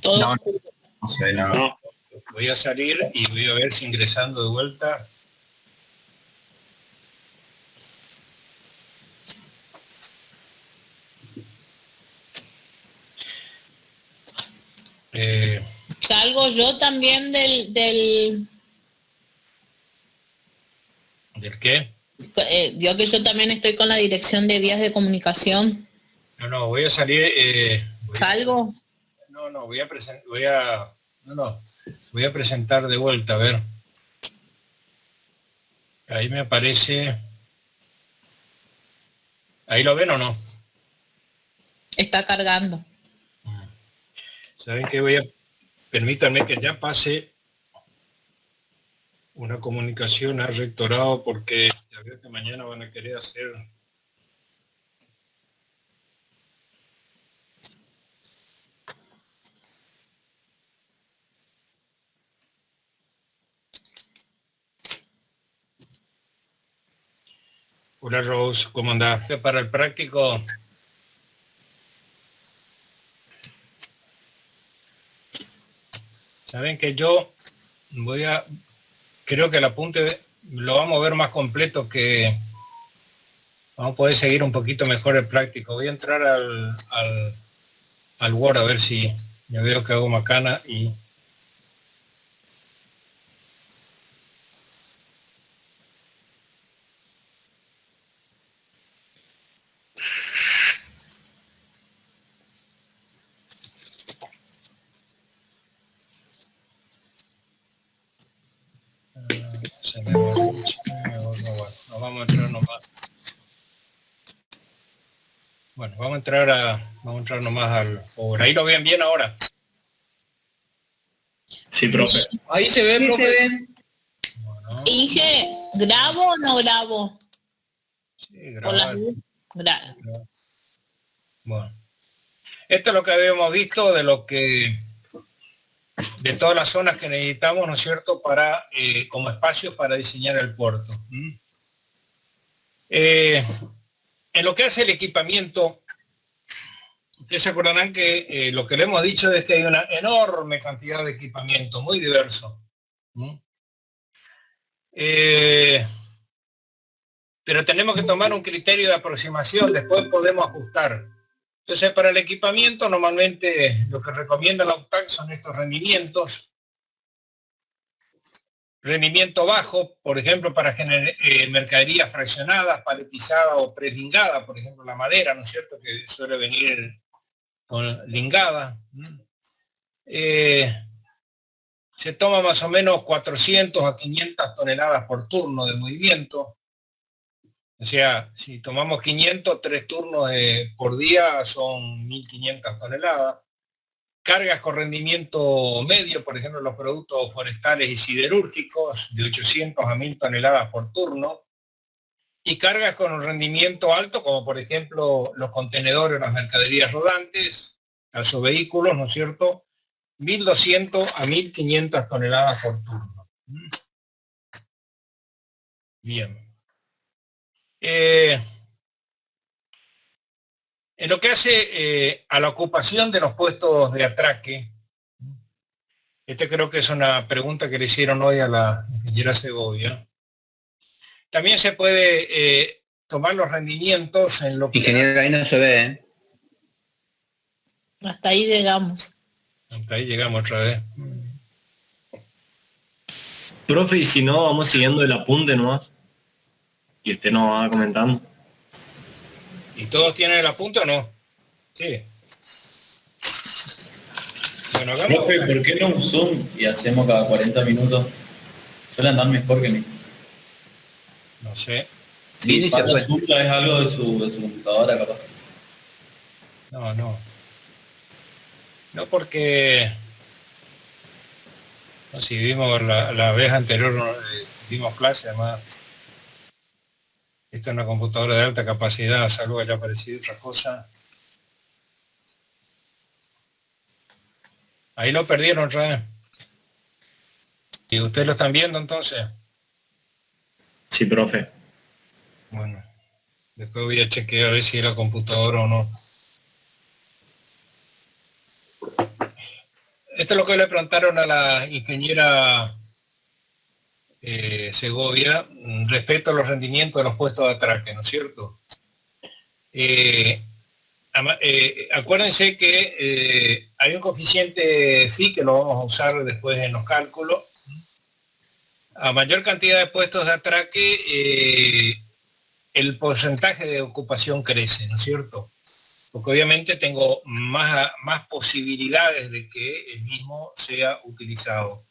B: Todo
D: No.
B: oscuro.
D: No se ve nada.
H: No.
A: Voy a salir y voy a ver si ingresando de vuelta.
B: Salgo yo también del
A: ¿Del qué?
B: yo que yo también estoy con la dirección de vías de comunicación.
A: No, voy a salir.
B: ¿Salgo?
A: Voy a presentar de vuelta, a ver. Ahí me aparece. ¿Ahí lo ven o no?
B: Está cargando.
A: ¿Saben qué? Permítanme que ya pase una comunicación al rectorado porque ya veo que mañana van a querer hacer. Hola Rose, ¿cómo andás? Para el práctico. Saben que yo creo que el apunte lo vamos a ver más completo que vamos a poder seguir un poquito mejor el práctico. Voy a entrar al Word a ver si ya veo que hago macana y no vamos a entrar nomás. Bueno, vamos a entrar nomás al Power. Ahí lo ven bien ahora.
C: Sí, profe.
A: Ahí se ve,
G: Sí
A: profe.
G: se ve.
A: Bueno,
B: Inge, ¿grabo o no grabo?
A: sí,
B: Por las
A: grabar. Bueno, esto es lo que habíamos visto de todas las zonas que necesitamos, ¿no es cierto?, para como espacios para diseñar el puerto. En lo que hace el equipamiento, ustedes se acordarán que lo que le hemos dicho es que hay una enorme cantidad de equipamiento, muy diverso. Pero tenemos que tomar un criterio de aproximación, después podemos ajustar. Entonces, para el equipamiento, normalmente lo que recomienda la UTAC son estos rendimientos. Rendimiento bajo, por ejemplo, para generar mercaderías fraccionadas, paletizadas o prelingada, por ejemplo, la madera, ¿no es cierto?, que suele venir con lingada. Se toma más o menos 400 a 500 toneladas por turno de movimiento. O sea, si tomamos 500, 3 turnos por día son 1.500 toneladas. Cargas con rendimiento medio, por ejemplo, los productos forestales y siderúrgicos, de 800 a 1.000 toneladas por turno. Y cargas con un rendimiento alto, como por ejemplo los contenedores, las mercaderías rodantes, los vehículos, ¿no es cierto?, 1.200 a 1.500 toneladas por turno. Bien. En lo que hace a la ocupación de los puestos de atraque, creo que es una pregunta que le hicieron hoy a la ingeniera Segovia. También se puede tomar los rendimientos en lo que...
F: Ingeniero, ahí no se ve, ¿eh?
B: Hasta ahí llegamos.
A: Hasta ahí llegamos otra vez.
C: Profe, y si no, vamos siguiendo el apunte nomás. y usted nos va comentando.
A: ¿Y todos tienen el apunte o no? Sí. Bueno, hagamos...
H: Profe, ¿por qué no un Zoom y hacemos cada 40 minutos? Suele andar mejor que mí.
A: No sé.
F: Sí,
H: Sí, para Zoom es algo de su computadora, capaz.
A: No. No, porque... No, si vimos la vez anterior, dimos clase, además. Esta es una computadora de alta capacidad, salvo haya aparecido otra cosa. Ahí lo perdieron otra vez. ¿Y ustedes lo están viendo entonces?
C: Sí, profe.
A: Bueno, después voy a chequear a ver si era computadora o no. Esto es lo que le preguntaron a la ingeniera Segovia respecto a los rendimientos de los puestos de atraque, ¿no es cierto? Acuérdense que hay un coeficiente phi que lo vamos a usar después en los cálculos. A mayor cantidad de puestos de atraque, el porcentaje de ocupación crece, ¿no es cierto? Porque obviamente tengo más posibilidades de que el mismo sea utilizado.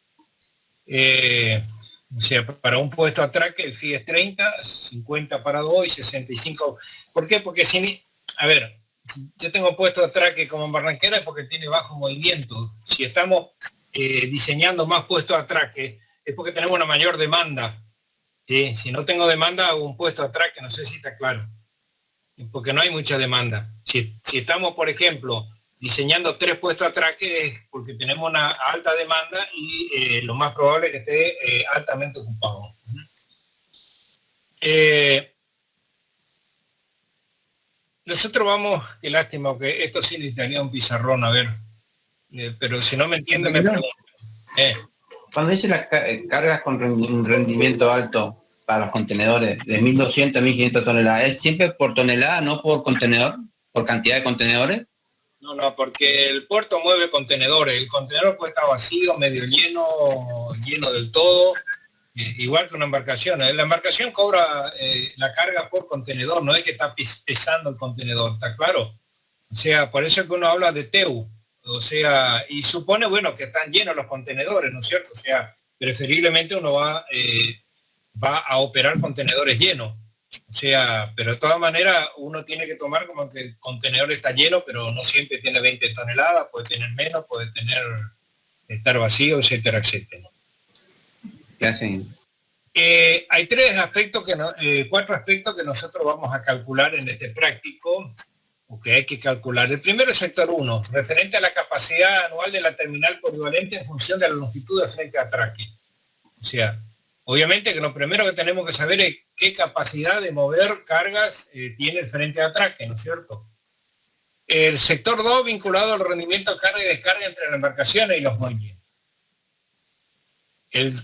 A: O sea, para un puesto de atraque el phi es 30, 50 para 2 y 65. ¿Por qué? Porque si yo tengo puesto de atraque como en Barranquera es porque tiene bajo movimiento. Si estamos diseñando más puestos de atraque es porque tenemos una mayor demanda. ¿Sí? Si no tengo demanda, hago un puesto de atraque, no sé si está claro. Porque no hay mucha demanda. Si estamos, por ejemplo, diseñando 3 puestos de atraque es porque tenemos una alta demanda y lo más probable es que esté altamente ocupado. Nosotros vamos, qué lástima, que esto sí necesitaría un pizarrón, a ver. Pero si no me entienden, me preguntan.
F: Cuando dice las cargas con rendimiento alto para los contenedores de 1.200 a 1.500 toneladas, ¿es siempre por tonelada, no por contenedor, por cantidad de contenedores?
A: No, porque el puerto mueve contenedores. El contenedor puede estar vacío, medio lleno, lleno del todo, igual que una embarcación. La embarcación cobra la carga por contenedor, no es que está pesando el contenedor, ¿está claro? O sea, por eso es que uno habla de TEU. O sea, y supone, bueno, que están llenos los contenedores, ¿no es cierto? O sea, preferiblemente uno va a operar contenedores llenos. O sea, pero de todas maneras uno tiene que tomar como que el contenedor está lleno, pero no siempre tiene 20 toneladas, puede tener menos, puede estar vacío, etcétera, etcétera.
F: Gracias.
A: Hay 4 aspectos que nosotros vamos a calcular en este práctico, o que hay que calcular. El primero es sector 1, referente a la capacidad anual de la terminal polivalente en función de la longitud del frente de atraque. O sea, obviamente que lo primero que tenemos que saber es qué capacidad de mover cargas tiene el frente de atraque, ¿no es cierto? El sector 2 vinculado al rendimiento de carga y descarga entre las embarcaciones y los muelles. El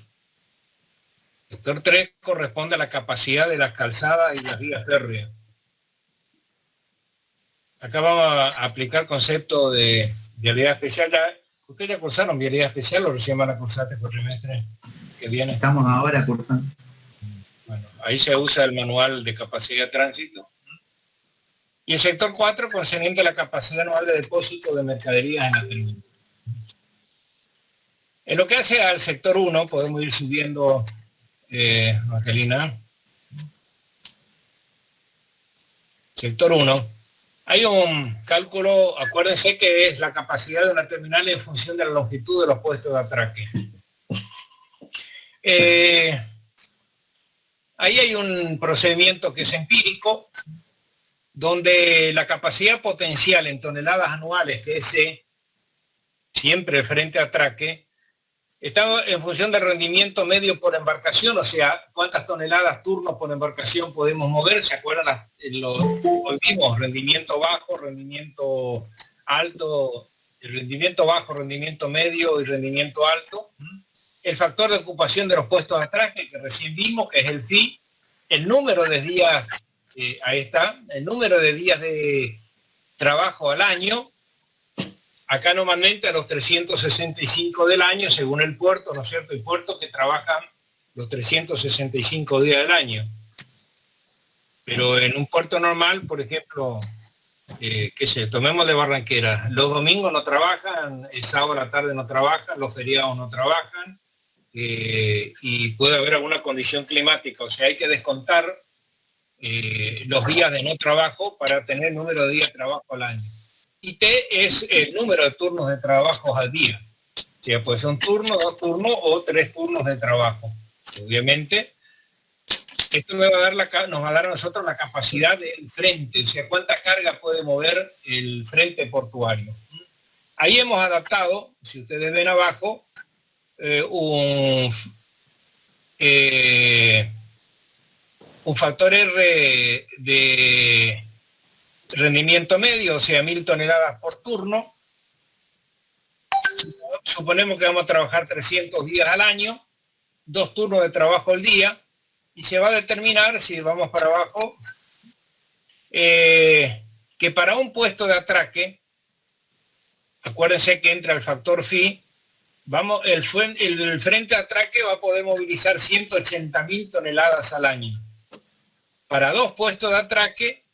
A: sector 3 corresponde a la capacidad de las calzadas y las vías férreas. Acá vamos a aplicar concepto de vialidad especial. ¿Ustedes ya cursaron vialidad especial o recién van a cursar este cuatrimestre que viene?
I: Estamos ahora cursando.
A: Bueno, ahí se usa el manual de capacidad de tránsito. Y el sector 4 concerniente a la capacidad anual de depósito de mercaderías en la terminal. En lo que hace al sector 1, podemos ir subiendo, Angelina. Sector 1. Hay un cálculo, acuérdense que es la capacidad de una terminal en función de la longitud de los puestos de atraque. Ahí hay un procedimiento que es empírico, donde la capacidad potencial en toneladas anuales, que es siempre el frente de atraque, está en función del rendimiento medio por embarcación, o sea, cuántas toneladas turnos por embarcación podemos mover. ¿Se acuerdan? Hoy vimos rendimiento bajo, rendimiento alto, el rendimiento bajo, rendimiento medio y rendimiento alto. El factor de ocupación de los puestos de atraque que recién vimos, que es el phi, el número de días, ahí está, el número de días de trabajo al año. Acá normalmente a los 365 del año, según el puerto, ¿no es cierto? Hay puertos que trabajan los 365 días del año. Pero en un puerto normal, por ejemplo, tomemos de Barranquera, los domingos no trabajan, el sábado a la tarde no trabajan, los feriados no trabajan, y puede haber alguna condición climática, o sea, hay que descontar los días de no trabajo para tener el número de días de trabajo al año. Y T es el número de turnos de trabajo al día. O sea, pues un turno, 2 turnos o 3 turnos de trabajo. Obviamente, esto nos va a dar a nosotros la capacidad del frente, o sea, cuánta carga puede mover el frente portuario. Ahí hemos adaptado, si ustedes ven abajo, un factor R de rendimiento medio, o sea, 1000 toneladas por turno. Suponemos que vamos a trabajar 300 días al año, 2 turnos de trabajo al día, y se va a determinar, si vamos para abajo, que para un puesto de atraque, acuérdense que entra el factor phi, el frente de atraque va a poder movilizar 180.000 toneladas al año. Para 2 puestos de atraque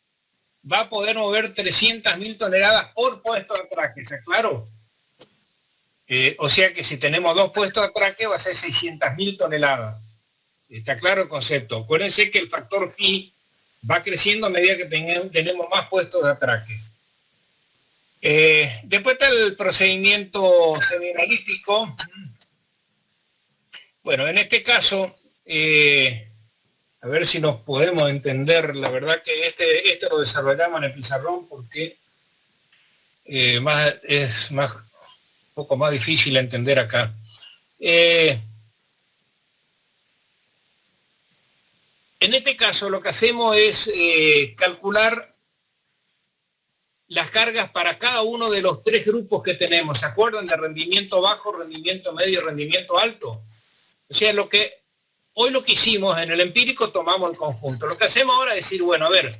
A: va a poder mover 300.000 toneladas por puesto de atraque, ¿está claro? O sea que si tenemos 2 puestos de atraque va a ser 600.000 toneladas. ¿Está claro el concepto? Acuérdense que el factor phi va creciendo a medida que tenemos más puestos de atraque. Después está el procedimiento semianalítico. Bueno, en este caso, a ver si nos podemos entender. La verdad que este lo desarrollamos en el pizarrón porque es un poco más difícil entender acá. En este caso lo que hacemos es calcular las cargas para cada uno de los 3 grupos que tenemos. ¿Se acuerdan de rendimiento bajo, rendimiento medio, rendimiento alto? O sea, hoy lo que hicimos en el empírico, tomamos el conjunto. Lo que hacemos ahora es decir, bueno, a ver,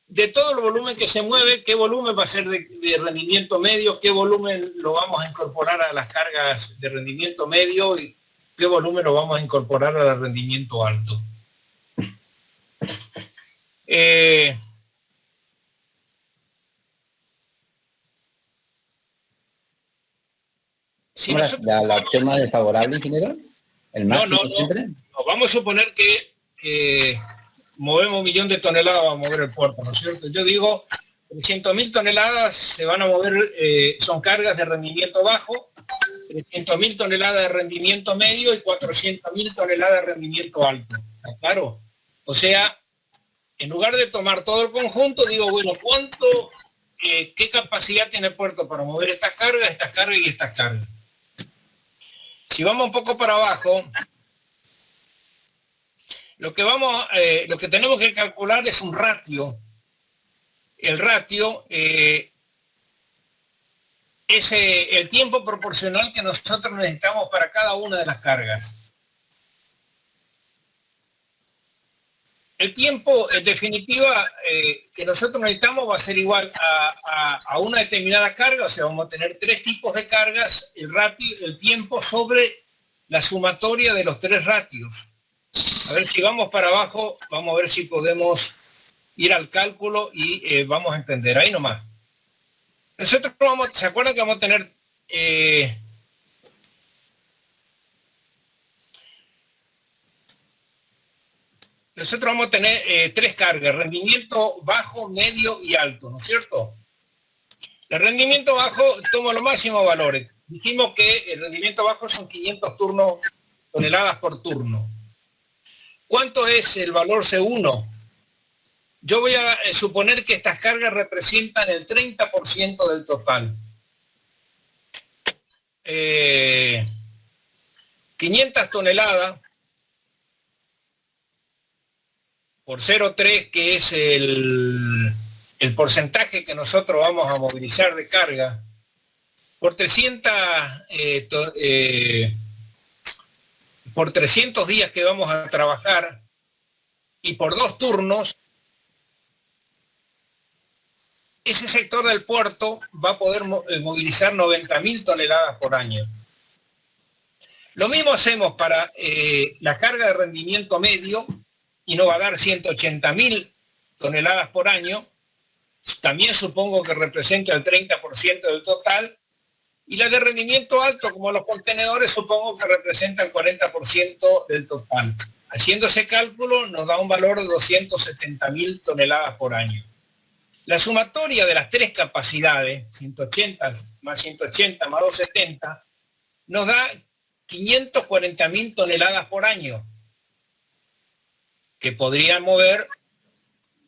A: de todo el volumen que se mueve, ¿qué volumen va a ser de rendimiento medio? ¿Qué volumen lo vamos a incorporar a las cargas de rendimiento medio? ¿Y qué volumen lo vamos a incorporar al rendimiento alto?
F: Si la opción más desfavorable, ingeniero? ¿El máximo siempre?
A: No, vamos a suponer que movemos 1 millón de toneladas a mover el puerto, ¿no es cierto? Yo digo, 300.000 toneladas se van a mover, son cargas de rendimiento bajo, 300.000 toneladas de rendimiento medio y 400.000 toneladas de rendimiento alto. ¿Está claro? O sea, en lugar de tomar todo el conjunto, digo, bueno, ¿qué capacidad tiene el puerto para mover estas cargas y estas cargas? Si vamos un poco para abajo, lo que tenemos que calcular es un ratio. El ratio es el tiempo proporcional que nosotros necesitamos para cada una de las cargas. El tiempo, en definitiva, que nosotros necesitamos va a ser igual a una determinada carga, o sea, vamos a tener 3 tipos de cargas, el tiempo sobre la sumatoria de los 3 ratios. A ver si vamos para abajo, vamos a ver si podemos ir al cálculo y vamos a entender. Ahí nomás. Nosotros ¿se acuerdan que vamos a tener nosotros vamos a tener 3 cargas, rendimiento bajo, medio y alto, ¿no es cierto? El rendimiento bajo toma los máximos valores. Dijimos que el rendimiento bajo son 500 toneladas por turno. ¿Cuánto es el valor C1? Yo voy a suponer que estas cargas representan el 30% del total. 500 toneladas por 0,3, que es el porcentaje que nosotros vamos a movilizar de carga, por 300 días que vamos a trabajar y por 2 turnos, ese sector del puerto va a poder movilizar 90.000 toneladas por año. Lo mismo hacemos para la carga de rendimiento medio y nos va a dar 180.000 toneladas por año. También supongo que representa el 30% del total. Y la de rendimiento alto, como los contenedores, supongo que representa el 40% del total. Haciendo ese cálculo nos da un valor de 270.000 toneladas por año. La sumatoria de las tres capacidades, 180 más 180 más 270, nos da 540.000 toneladas por año que podrían mover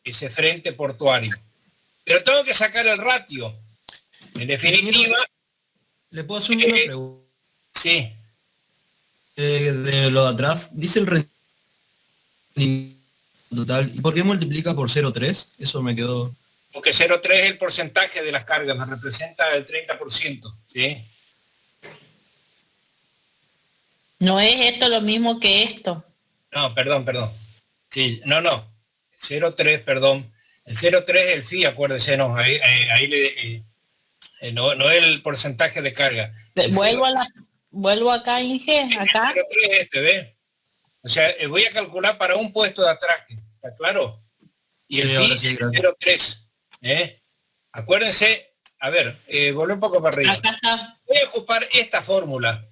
A: ese frente portuario. Pero tengo que sacar el ratio. En definitiva...
I: ¿Le puedo hacer una pregunta?
A: Sí.
I: De lo de atrás, dice el rendimiento total. ¿Y por qué multiplica por 0,3? Eso me quedó...
A: Porque 0,3 es el porcentaje de las cargas, me representa el 30%. ¿Sí?
B: No es esto lo mismo que esto.
A: No, perdón. Sí, no. 0,3, perdón. El 0,3 es el FI, acuérdese, no. No es el porcentaje de carga.
B: Vuelvo acá, Inge, acá.
A: 0,3 es este, ¿ve? O sea, voy a calcular para un puesto de atraque, ¿está claro? Y el FI es 0,3. Acuérdense, a ver, volví un poco para arriba.
B: Acá está.
A: Voy a ocupar esta fórmula,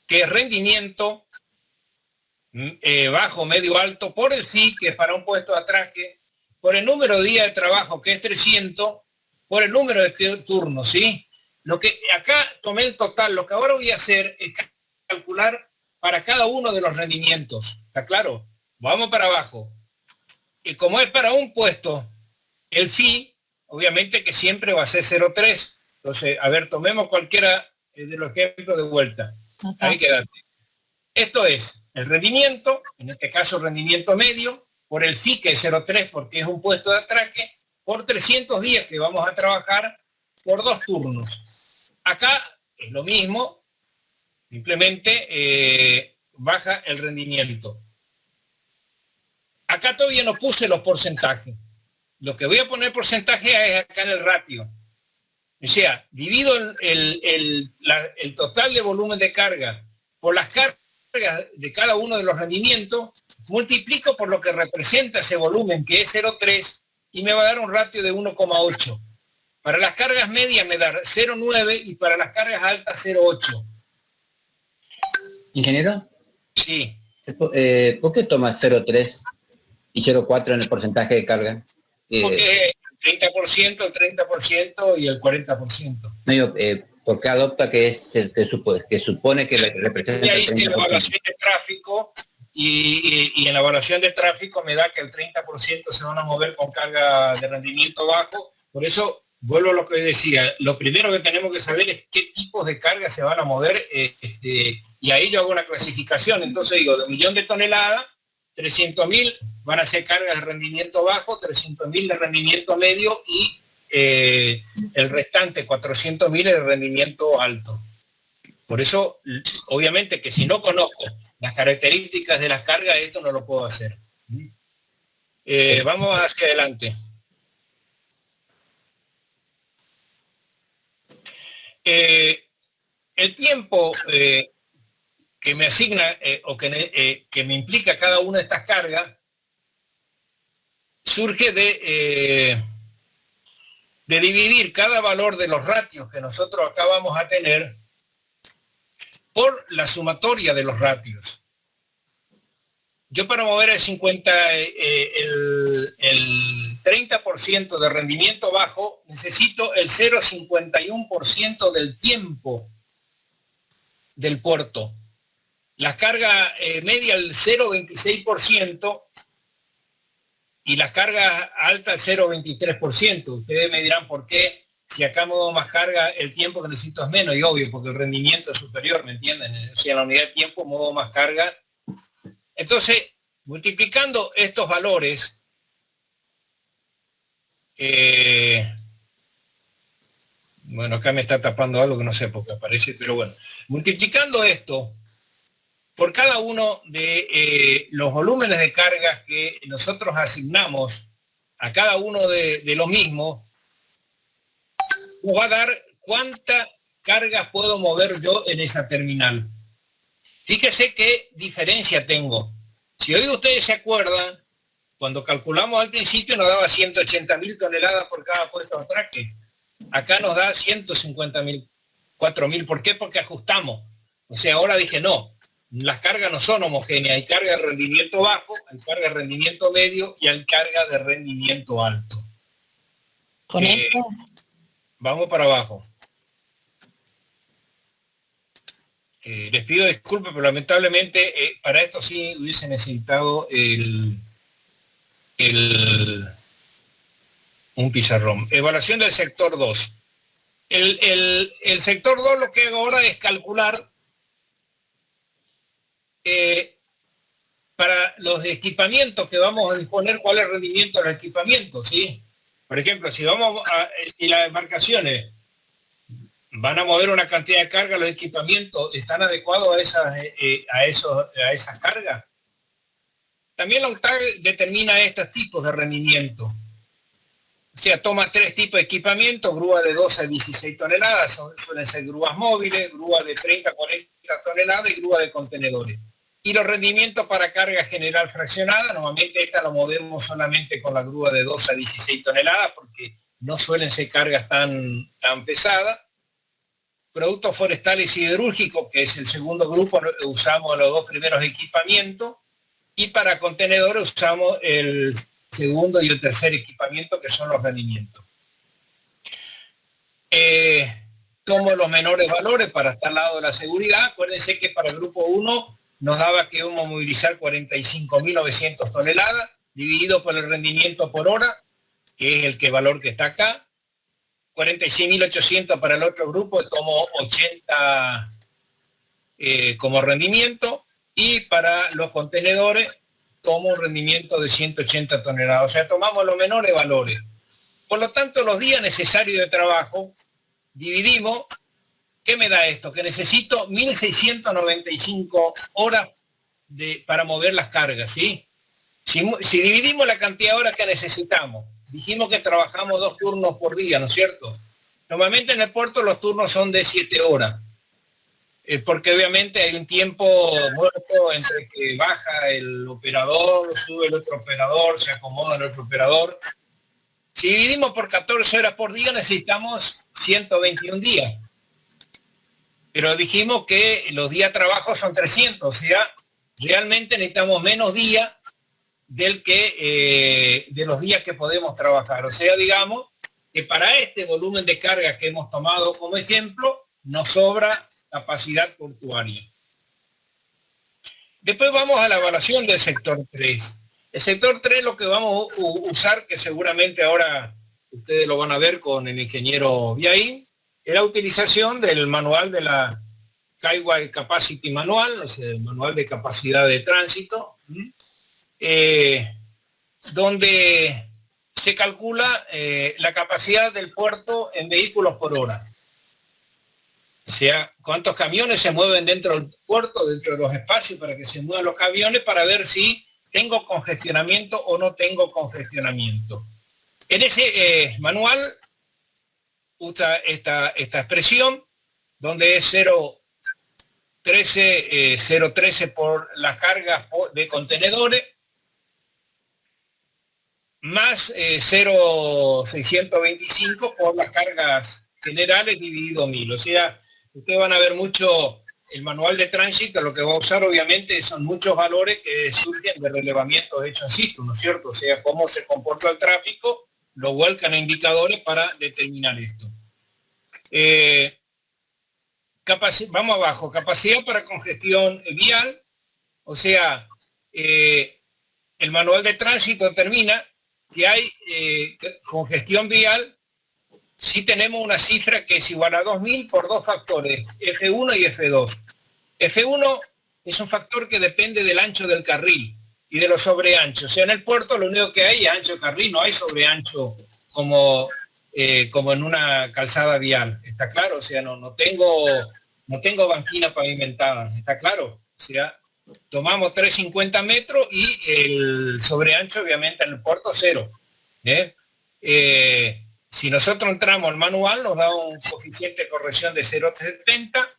A: que es rendimiento bajo, medio, alto, por el FI, que es para un puesto de atraque, por el número de días de trabajo, que es 300, por el número de turnos, ¿sí? Lo que acá tomé el total, lo que ahora voy a hacer es calcular para cada uno de los rendimientos, ¿está claro? Vamos para abajo. Y como es para un puesto, el FI, obviamente que siempre va a ser 0,3. Entonces, a ver, tomemos cualquiera de los ejemplos de vuelta.
B: Ajá.
A: Ahí quédate. Esto es el rendimiento, en este caso rendimiento medio, por el FI, que es 0,3 porque es un puesto de atraque, por 300 días que vamos a trabajar por 2 turnos. Acá es lo mismo, simplemente baja el rendimiento. Acá todavía no puse los porcentajes. Lo que voy a poner porcentaje es acá en el ratio. O sea, divido el total de volumen de carga por las cargas de cada uno de los rendimientos, multiplico por lo que representa ese volumen, que es 0,3, y me va a dar un ratio de 1,8. Para las cargas medias me da 0,9 y para las cargas altas 0,8.
F: ¿Ingeniero?
A: Sí.
F: ¿Por qué toma 0,3 y 0,4 en el porcentaje de carga?
A: Porque el 30%, el 30% y el 40%.
F: No, ¿por qué adopta que es el que supone que representa
A: Y ahí
F: el
A: hice la
F: 30%?
A: evaluación de tráfico y en la evaluación de tráfico me da que el 30% se van a mover con carga de rendimiento bajo. Por eso, vuelvo a lo que decía, lo primero que tenemos que saber es qué tipos de carga se van a mover, y ahí yo hago una clasificación. Entonces digo, de 1 millón de toneladas, 300.000 van a ser cargas de rendimiento bajo, 300.000 de rendimiento medio y el restante 400.000 de rendimiento alto. Por eso, obviamente que si no conozco las características de las cargas, esto no lo puedo hacer. Vamos hacia adelante. El tiempo que me asigna o que me implica cada una de estas cargas surge de dividir cada valor de los ratios que nosotros acá vamos a tener por la sumatoria de los ratios. Yo para mover el 30% de rendimiento bajo necesito el 0,51% del tiempo del puerto. Las cargas media el 0,26% y las cargas altas el 0,23%. Ustedes me dirán por qué, si acá muevo más carga, el tiempo que necesito es menos, y obvio, porque el rendimiento es superior, ¿me entienden? O sea, en la unidad de tiempo muevo más carga. Entonces, multiplicando estos valores, bueno, acá me está tapando algo que no sé por qué aparece, pero bueno, multiplicando esto por cada uno de los volúmenes de cargas que nosotros asignamos a cada uno de los mismos, nos va a dar cuánta carga puedo mover yo en esa terminal. Fíjese qué diferencia tengo. Si hoy ustedes se acuerdan, cuando calculamos al principio nos daba 180.000 toneladas por cada puesto de atraque. Acá nos da 150.000, 4.000. ¿Por qué? Porque ajustamos. O sea, ahora dije, no, las cargas no son homogéneas. Hay carga de rendimiento bajo, hay carga de rendimiento medio y hay carga de rendimiento alto.
B: Con esto.
A: Vamos para abajo. Les pido disculpas, pero lamentablemente para esto sí hubiese necesitado un pizarrón. Evaluación del sector 2. El sector 2 lo que hago ahora es calcular para los equipamientos que vamos a disponer cuál es el rendimiento del equipamiento, ¿sí? Por ejemplo, si las embarcaciones van a mover una cantidad de carga, los equipamientos están adecuados a esas cargas. También la UNTAD determina estos tipos de rendimiento. O sea, toma 3 tipos de equipamiento: grúa de 12 a 16 toneladas, suelen ser grúas móviles, grúa de 30 a 40 toneladas y grúa de contenedores. Y los rendimientos para carga general fraccionada, normalmente esta lo movemos solamente con la grúa de 12 a 16 toneladas porque no suelen ser cargas tan pesadas. Productos forestales y siderúrgicos, que es el segundo grupo, usamos los 2 primeros equipamientos, y para contenedores usamos el segundo y el tercer equipamiento, que son los rendimientos. Tomo los menores valores para estar al lado de la seguridad. Acuérdense que para el grupo 1 nos daba que íbamos a movilizar 45.900 toneladas, dividido por el rendimiento por hora, que es el valor que está acá. 46.800 para el otro grupo, tomo 80 como rendimiento, y para los contenedores tomo un rendimiento de 180 toneladas. O sea, tomamos los menores valores. Por lo tanto, los días necesarios de trabajo dividimos. ¿Qué me da esto? Que necesito 1.695 horas para mover las cargas, ¿sí? Si dividimos la cantidad de horas que necesitamos, dijimos que trabajamos 2 turnos por día, ¿no es cierto? Normalmente en el puerto los turnos son de 7 horas, porque obviamente hay un tiempo muerto entre que baja el operador, sube el otro operador, se acomoda el otro operador. Si dividimos por 14 horas por día, necesitamos 121 días. Pero dijimos que los días de trabajo son 300, o sea, realmente necesitamos menos días de los días que podemos trabajar. O sea, digamos que para este volumen de carga que hemos tomado como ejemplo, nos sobra capacidad portuaria. Después vamos a la evaluación del sector 3. El sector 3 lo que vamos a usar, que seguramente ahora ustedes lo van a ver con el ingeniero Viaín, es la utilización del manual de la Kaiway Capacity Manual, o sea, el manual de capacidad de tránsito, donde se calcula la capacidad del puerto en vehículos por hora. O sea, cuántos camiones se mueven dentro del puerto, dentro de los espacios para que se muevan los camiones, para ver si tengo congestionamiento o no tengo congestionamiento. En ese manual usa esta expresión, donde es 0.13 por las cargas de contenedores, más 0.625 por las cargas generales dividido 1000. O sea, ustedes van a ver mucho el manual de tránsito, lo que va a usar obviamente son muchos valores que surgen de relevamientos hechos en situ, ¿no es cierto? O sea, cómo se comporta el tráfico, lo vuelcan a indicadores para determinar esto. Vamos abajo, capacidad para congestión vial, o sea, el manual de tránsito determina que hay congestión vial si tenemos una cifra que es igual a 2000 por 2 factores, F1 y F2. F1 es un factor que depende del ancho del carril y de los sobreanchos. O sea, en el puerto lo único que hay es ancho de carril, no hay sobreancho como en una calzada vial. ¿Está claro? O sea, no tengo banquina pavimentada. ¿Está claro? O sea, tomamos 350 metros y el sobreancho obviamente en el puerto 0. Si nosotros entramos al manual, nos da un coeficiente de corrección de 0.70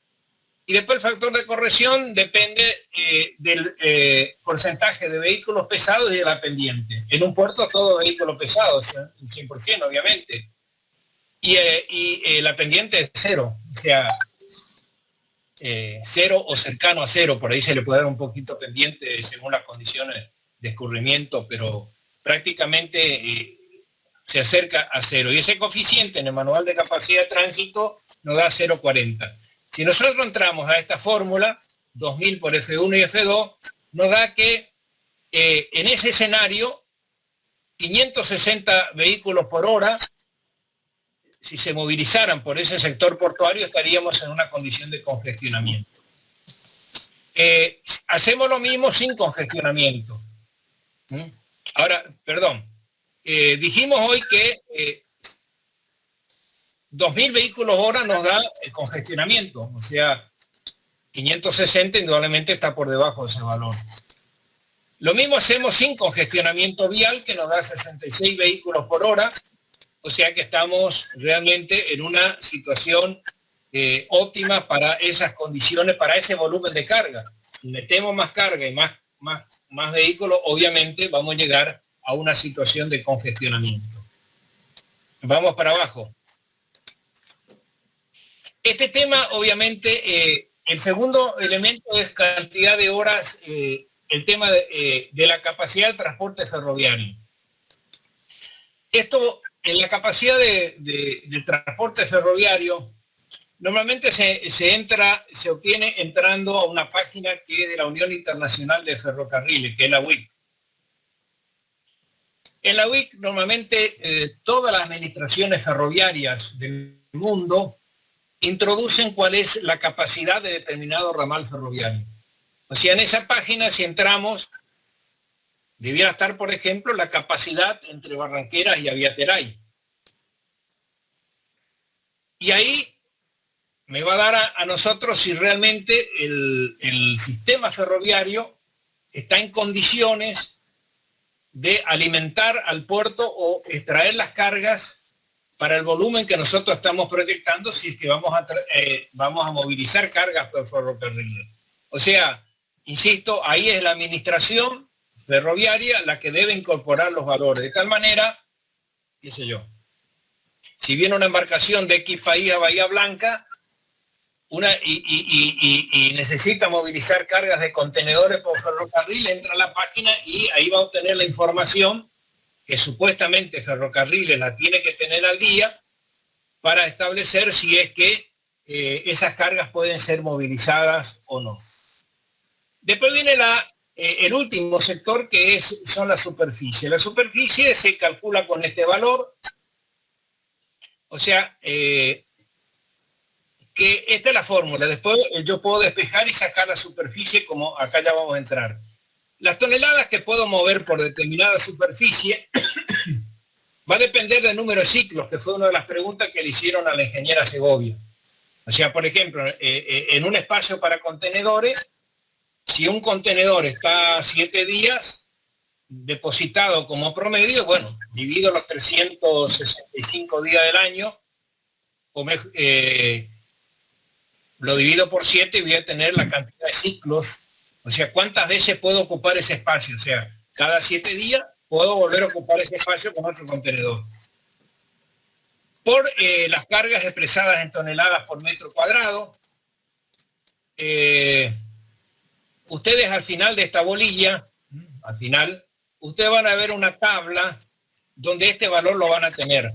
A: Y después el factor de corrección depende del porcentaje de vehículos pesados y de la pendiente. En un puerto todo vehículo pesado, o sea, un 100% obviamente. Y la pendiente es cero, o sea, cero o cercano a cero. Por ahí se le puede dar un poquito pendiente según las condiciones de escurrimiento, pero prácticamente se acerca a cero. Y ese coeficiente en el manual de capacidad de tránsito nos da 0,40. Si nosotros entramos a esta fórmula, 2000 por F1 y F2, nos da que en ese escenario, 560 vehículos por hora, si se movilizaran por ese sector portuario, estaríamos en una condición de congestionamiento. Hacemos lo mismo sin congestionamiento. Ahora, perdón, dijimos hoy que 2.000 vehículos hora nos da el congestionamiento, o sea, 560 indudablemente está por debajo de ese valor. Lo mismo hacemos sin congestionamiento vial, que nos da 66 vehículos por hora, o sea que estamos realmente en una situación óptima para esas condiciones, para ese volumen de carga. Si metemos más carga y más vehículos, obviamente vamos a llegar a una situación de congestionamiento. Vamos para abajo. Este tema, obviamente, el segundo elemento es cantidad de horas, el tema de la capacidad del transporte ferroviario. Esto, en la capacidad de transporte ferroviario, normalmente se obtiene entrando a una página que es de la Unión Internacional de Ferrocarriles, que es la UIC. En la UIC, normalmente, todas las administraciones ferroviarias del mundo introducen cuál es la capacidad de determinado ramal ferroviario. O sea, en esa página, si entramos, debiera estar, por ejemplo, la capacidad entre Barranqueras y Aviateray. Y ahí me va a dar a nosotros si realmente el sistema ferroviario está en condiciones de alimentar al puerto o extraer las cargas para el volumen que nosotros estamos proyectando, si es que vamos a movilizar cargas por ferrocarril. O sea, insisto, ahí es la administración ferroviaria la que debe incorporar los valores, de tal manera, qué sé yo, si viene una embarcación de X país a Bahía Blanca y necesita movilizar cargas de contenedores por ferrocarril, entra a la página y ahí va a obtener la información que supuestamente Ferrocarriles la tiene que tener al día para establecer si es que esas cargas pueden ser movilizadas o no. Después viene el último sector, que son las superficies. La superficie se calcula con este valor, o sea, que esta es la fórmula. Después yo puedo despejar y sacar la superficie, como acá ya vamos a entrar. Las toneladas que puedo mover por determinada superficie va a depender del número de ciclos, que fue una de las preguntas que le hicieron a la ingeniera Segovia. O sea, por ejemplo, en un espacio para contenedores, si un contenedor está 7 días depositado como promedio, bueno, divido los 365 días del año, lo divido por 7 y voy a tener la cantidad de ciclos. O sea, ¿cuántas veces puedo ocupar ese espacio? O sea, cada 7 días puedo volver a ocupar ese espacio con otro contenedor. Por las cargas expresadas en toneladas por metro cuadrado, ustedes al final de esta bolilla, ustedes van a ver una tabla donde este valor lo van a tener.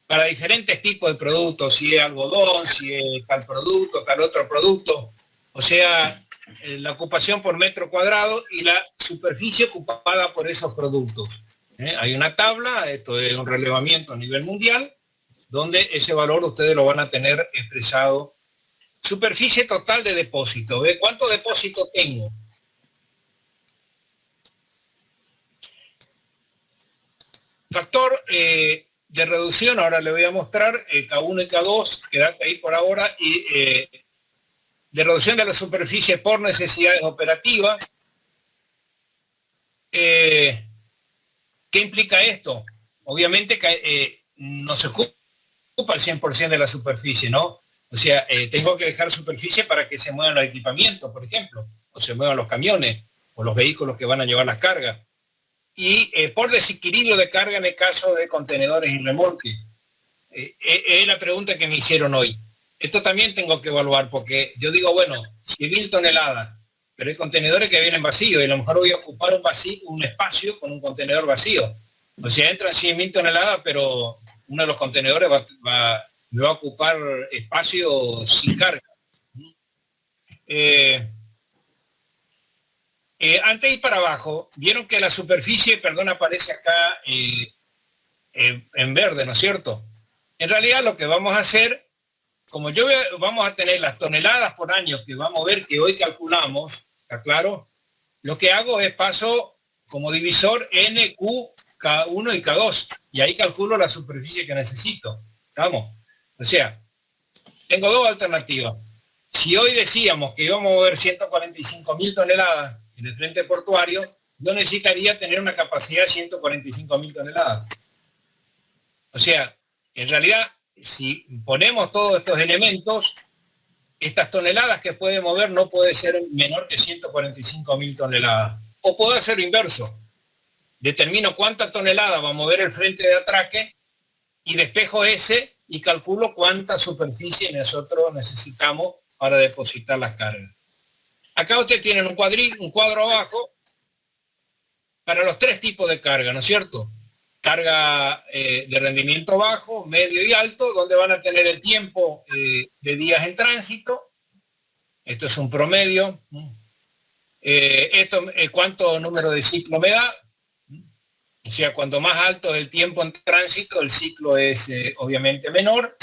A: Para diferentes tipos de productos, si es algodón, si es tal producto, tal otro producto. O sea, la ocupación por metro cuadrado y la superficie ocupada por esos productos. Hay una tabla, esto es un relevamiento a nivel mundial, donde ese valor ustedes lo van a tener expresado. Superficie total de depósito. ¿Cuánto depósito tengo? Factor de reducción, ahora le voy a mostrar K1 y K2, quédate ahí por ahora, y de reducción de la superficie por necesidades operativas. ¿Qué implica esto? Obviamente que no se ocupa el 100% de la superficie, ¿no? O sea, tengo que dejar superficie para que se muevan los equipamientos, por ejemplo, o se muevan los camiones o los vehículos que van a llevar las cargas. Y por desequilibrio de carga en el caso de contenedores y remolques. Es la pregunta que me hicieron hoy. Esto también tengo que evaluar, porque yo digo, bueno, 100.000 toneladas, pero hay contenedores que vienen vacíos y a lo mejor voy a ocupar un espacio con un contenedor vacío. O sea, entran 100.000 toneladas, pero uno de los contenedores me va a ocupar espacio sin carga. Antes de ir para abajo, vieron que la superficie, perdón, aparece acá en verde, ¿no es cierto? En realidad lo que vamos a hacer, como vamos a tener las toneladas por año que vamos a ver que hoy calculamos, ¿está claro? Lo que hago es paso como divisor N, Q, K1 y K2, y ahí calculo la superficie que necesito. ¿Estamos? O sea, tengo dos alternativas. Si hoy decíamos que íbamos a mover 145.000 toneladas en el frente portuario, yo necesitaría tener una capacidad de 145.000 toneladas. O sea, en realidad, si ponemos todos estos elementos, estas toneladas que puede mover no puede ser menor que 145.000 toneladas. O puedo hacer lo inverso. Determino cuántas toneladas va a mover el frente de atraque y despejo ese y calculo cuánta superficie nosotros necesitamos para depositar las cargas. Acá ustedes tienen un cuadro abajo para los tres tipos de carga, ¿no es cierto? Carga de rendimiento bajo, medio y alto, donde van a tener el tiempo de días en tránsito. Esto es un promedio. Esto cuánto número de ciclo me da. O sea, cuanto más alto es el tiempo en tránsito, el ciclo es obviamente menor.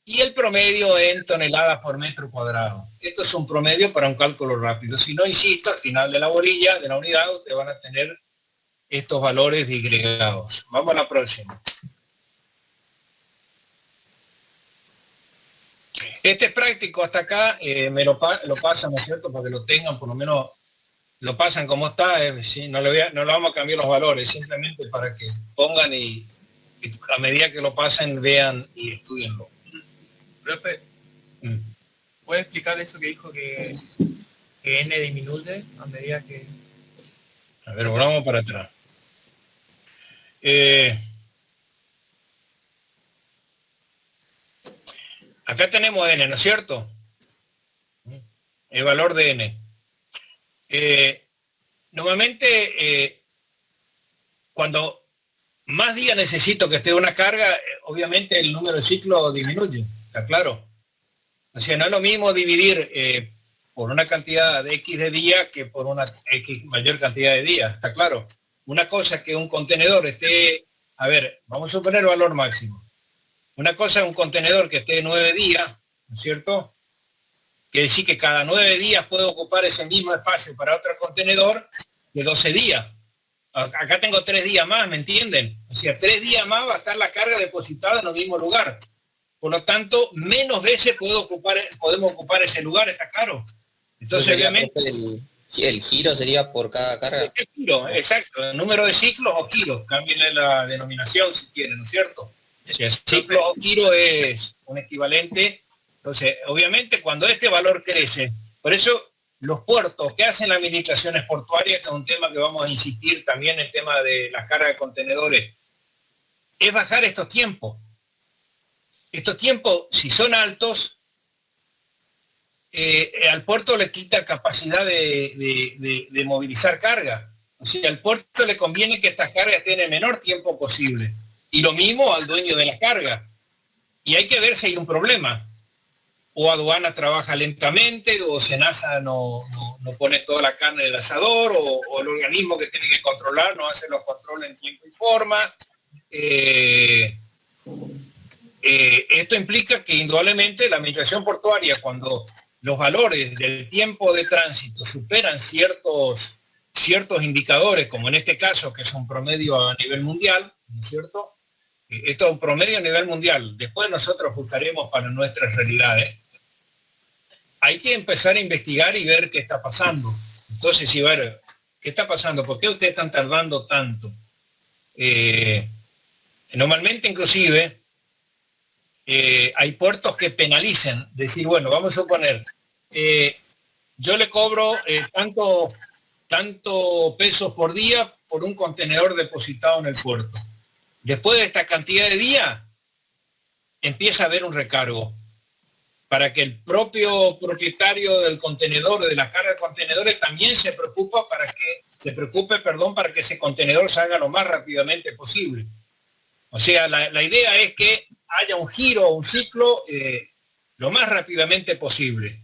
A: Y el promedio en toneladas por metro cuadrado. Esto es un promedio para un cálculo rápido. Si no, insisto, al final de la bolilla, de la unidad, ustedes van a tener estos valores disgregados. Vamos a la próxima. Este es práctico hasta acá, me lo pasan, ¿no es cierto? Para que lo tengan, por lo menos lo pasan como está, ¿sí? No le vamos a cambiar los valores, simplemente para que pongan y a medida que lo pasen, vean y estudienlo.
J: Profe, ¿puede explicar eso que dijo que n disminuye a medida que...
A: A ver, volvamos para atrás. Acá tenemos n, ¿no es cierto? El valor de n. Normalmente, cuando más días necesito que esté una carga, obviamente el número de ciclos disminuye, ¿está claro? O sea, no es lo mismo dividir por una cantidad de X de días que por una X mayor cantidad de días, ¿está claro? Una cosa es que un contenedor esté, a ver, vamos a suponer el valor máximo. Una cosa es un contenedor que esté 9 días, ¿no es cierto? Quiere decir que cada 9 días puedo ocupar ese mismo espacio para otro contenedor de 12 días. Acá tengo 3 días más, ¿me entienden? O sea, 3 días más va a estar la carga depositada en el mismo lugar. Por lo tanto, menos veces podemos ocupar ese lugar, ¿está claro? Entonces, obviamente...
K: El giro sería por cada carga.
A: El giro, exacto. El número de ciclos o giros. Cámbienle la denominación si quieren, ¿no es cierto? O sea, ciclos o giro es un equivalente. Entonces, obviamente, cuando este valor crece, por eso los puertos que hacen las administraciones portuarias, que es un tema que vamos a insistir también, el tema de la carga de contenedores, es bajar estos tiempos. Estos tiempos, si son altos, al puerto le quita capacidad de movilizar carga. O sea, al puerto le conviene que estas cargas estén en el menor tiempo posible. Y lo mismo al dueño de la carga. Y hay que ver si hay un problema. O aduana trabaja lentamente, o Senasa no pone toda la carne en el asador, o el organismo que tiene que controlar no hace los controles en tiempo y forma. Esto implica que indudablemente la administración portuaria, cuando los valores del tiempo de tránsito superan ciertos indicadores, como en este caso, que es un promedio a nivel mundial, ¿no es cierto? Esto es un promedio a nivel mundial. Después nosotros ajustaremos para nuestras realidades. Hay que empezar a investigar y ver qué está pasando. Entonces, si ver, ¿qué está pasando? ¿Por qué ustedes están tardando tanto? Normalmente, inclusive, hay puertos que penalicen, decir, bueno, vamos a suponer, yo le cobro tanto pesos por día por un contenedor depositado en el puerto. Después de esta cantidad de días, empieza a haber un recargo para que el propio propietario del contenedor, de la carga de contenedores, también se preocupe para que ese contenedor salga lo más rápidamente posible. O sea, la idea es que haya un giro, un ciclo, lo más rápidamente posible.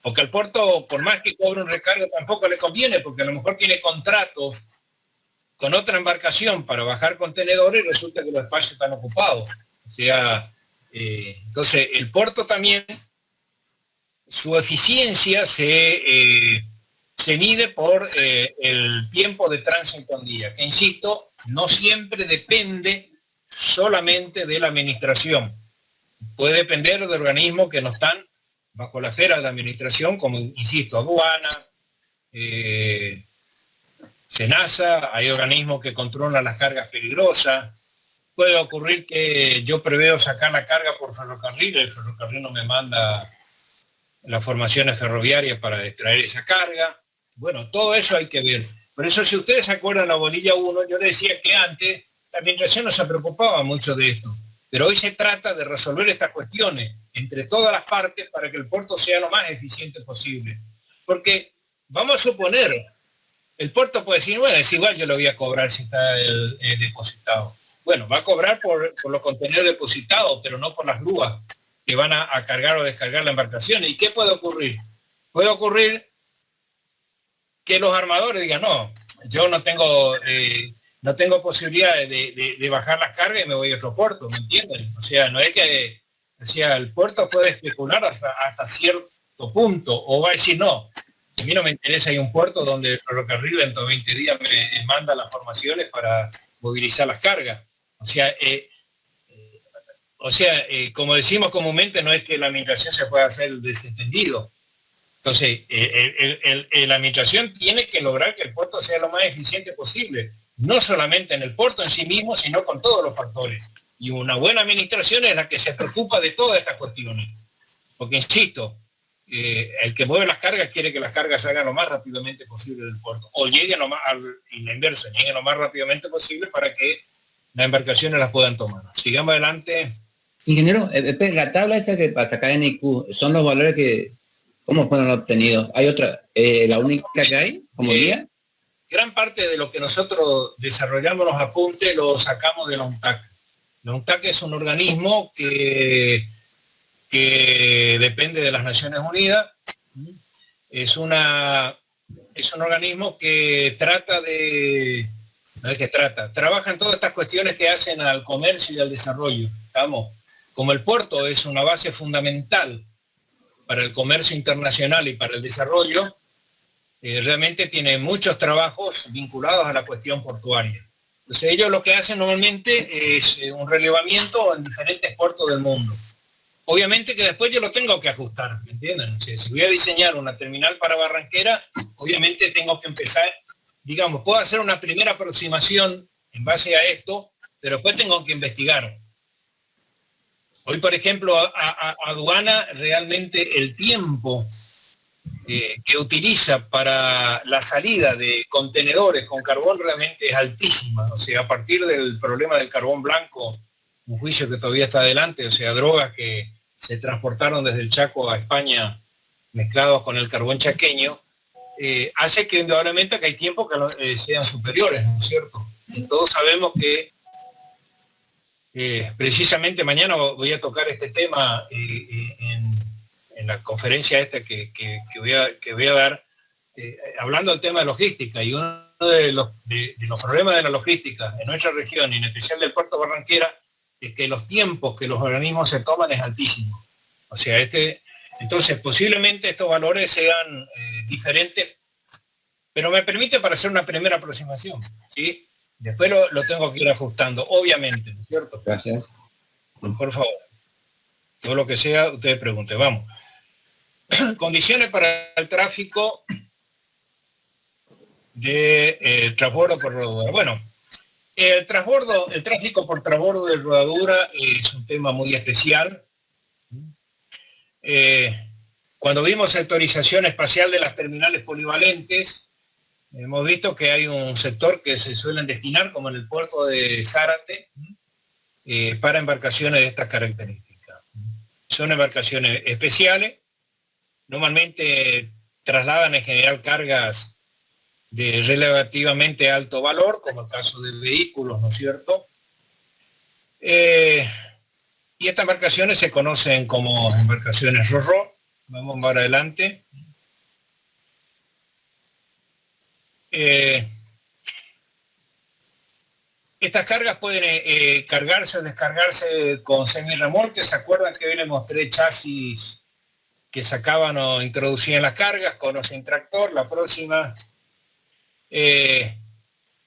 A: Porque al puerto, por más que cobre un recargo, tampoco le conviene, porque a lo mejor tiene contratos con otra embarcación para bajar contenedores y resulta que los espacios están ocupados. O sea, entonces el puerto también, su eficiencia se mide por el tiempo de tránsito en día, que insisto, no siempre depende solamente de la administración. Puede depender de organismos que no están bajo la esfera de la administración, como insisto, aduana, SENASA, hay organismos que controlan las cargas peligrosas. Puede ocurrir que yo preveo sacar la carga por ferrocarril, el ferrocarril no me manda las formaciones ferroviarias para extraer esa carga. Bueno, todo eso hay que ver. Por eso, si ustedes se acuerdan la bolilla 1, yo les decía que antes la administración no se preocupaba mucho de esto, pero hoy se trata de resolver estas cuestiones entre todas las partes para que el puerto sea lo más eficiente posible. Porque vamos a suponer, el puerto puede decir, bueno, es igual, yo lo voy a cobrar si está depositado. Bueno, va a cobrar por los contenedores depositados, pero no por las grúas que van a cargar o descargar la embarcación. ¿Y qué puede ocurrir? Puede ocurrir que los armadores digan, no, yo no tengo posibilidad de bajar las cargas y me voy a otro puerto, ¿me entienden? O sea, no es que, o sea, el puerto puede especular hasta cierto punto, o va a decir, no, a mí no me interesa, hay un puerto donde el ferrocarril dentro de 20 días me manda las formaciones para movilizar las cargas. O sea, como decimos comúnmente, no es que la administración se pueda hacer el desentendido. Entonces, la administración tiene que lograr que el puerto sea lo más eficiente posible, no solamente en el puerto en sí mismo, sino con todos los factores. Y una buena administración es la que se preocupa de todas estas cuestiones. Porque, insisto, el que mueve las cargas quiere que las cargas salgan lo más rápidamente posible del puerto, o lleguen y la inversa, lleguen lo más rápidamente posible para que las embarcaciones las puedan tomar. Sigamos adelante.
F: Ingeniero, la tabla esa que para sacar NIQ, ¿son los valores que, cómo fueron obtenidos? ¿Hay otra, la única que hay como guía?
A: Gran parte de lo que nosotros desarrollamos los apuntes lo sacamos de la UNTAC. La UNTAC es un organismo que depende de las Naciones Unidas. Es un organismo que trabaja en todas estas cuestiones que hacen al comercio y al desarrollo. Como el puerto es una base fundamental para el comercio internacional y para el desarrollo, realmente tiene muchos trabajos vinculados a la cuestión portuaria. Entonces ellos lo que hacen normalmente es un relevamiento en diferentes puertos del mundo. Obviamente que después yo lo tengo que ajustar, ¿me entienden? O sea, si voy a diseñar una terminal para Barranquera, obviamente tengo que empezar, digamos, puedo hacer una primera aproximación en base a esto, pero después tengo que investigar. Hoy, por ejemplo, aduana, realmente el tiempo que utiliza para la salida de contenedores con carbón realmente es altísima. O sea, a partir del problema del carbón blanco, un juicio que todavía está adelante, o sea, drogas que se transportaron desde el Chaco a España mezclados con el carbón chaqueño, hace que indudablemente que hay tiempos que sean superiores, ¿no es cierto? Y todos sabemos que precisamente mañana voy a tocar este tema en la conferencia esta que voy a dar, hablando del tema de logística, y uno de los problemas de la logística en nuestra región, y en especial del puerto de Barranquera, es que los tiempos que los organismos se toman es altísimo. O sea, entonces posiblemente estos valores sean diferentes, pero me permite para hacer una primera aproximación, ¿sí? Después lo tengo que ir ajustando, obviamente, ¿no es cierto?
F: Gracias.
A: Por favor. Todo lo que sea, ustedes pregunten. Vamos. Condiciones para el tráfico de transbordo por rodadura. Bueno, El tráfico por transbordo de rodadura es un tema muy especial. Cuando vimos sectorización espacial de las terminales polivalentes, hemos visto que hay un sector que se suelen destinar, como en el puerto de Zárate, para embarcaciones de estas características. Son embarcaciones especiales, normalmente trasladan en general cargas de relativamente alto valor, como el caso de vehículos, ¿no es cierto? Y estas embarcaciones se conocen como embarcaciones RoRo. Vamos para adelante. Estas cargas pueden cargarse o descargarse con semirremolques. ¿Se acuerdan que hoy les mostré chasis que sacaban o introducían las cargas con o sin tractor? La próxima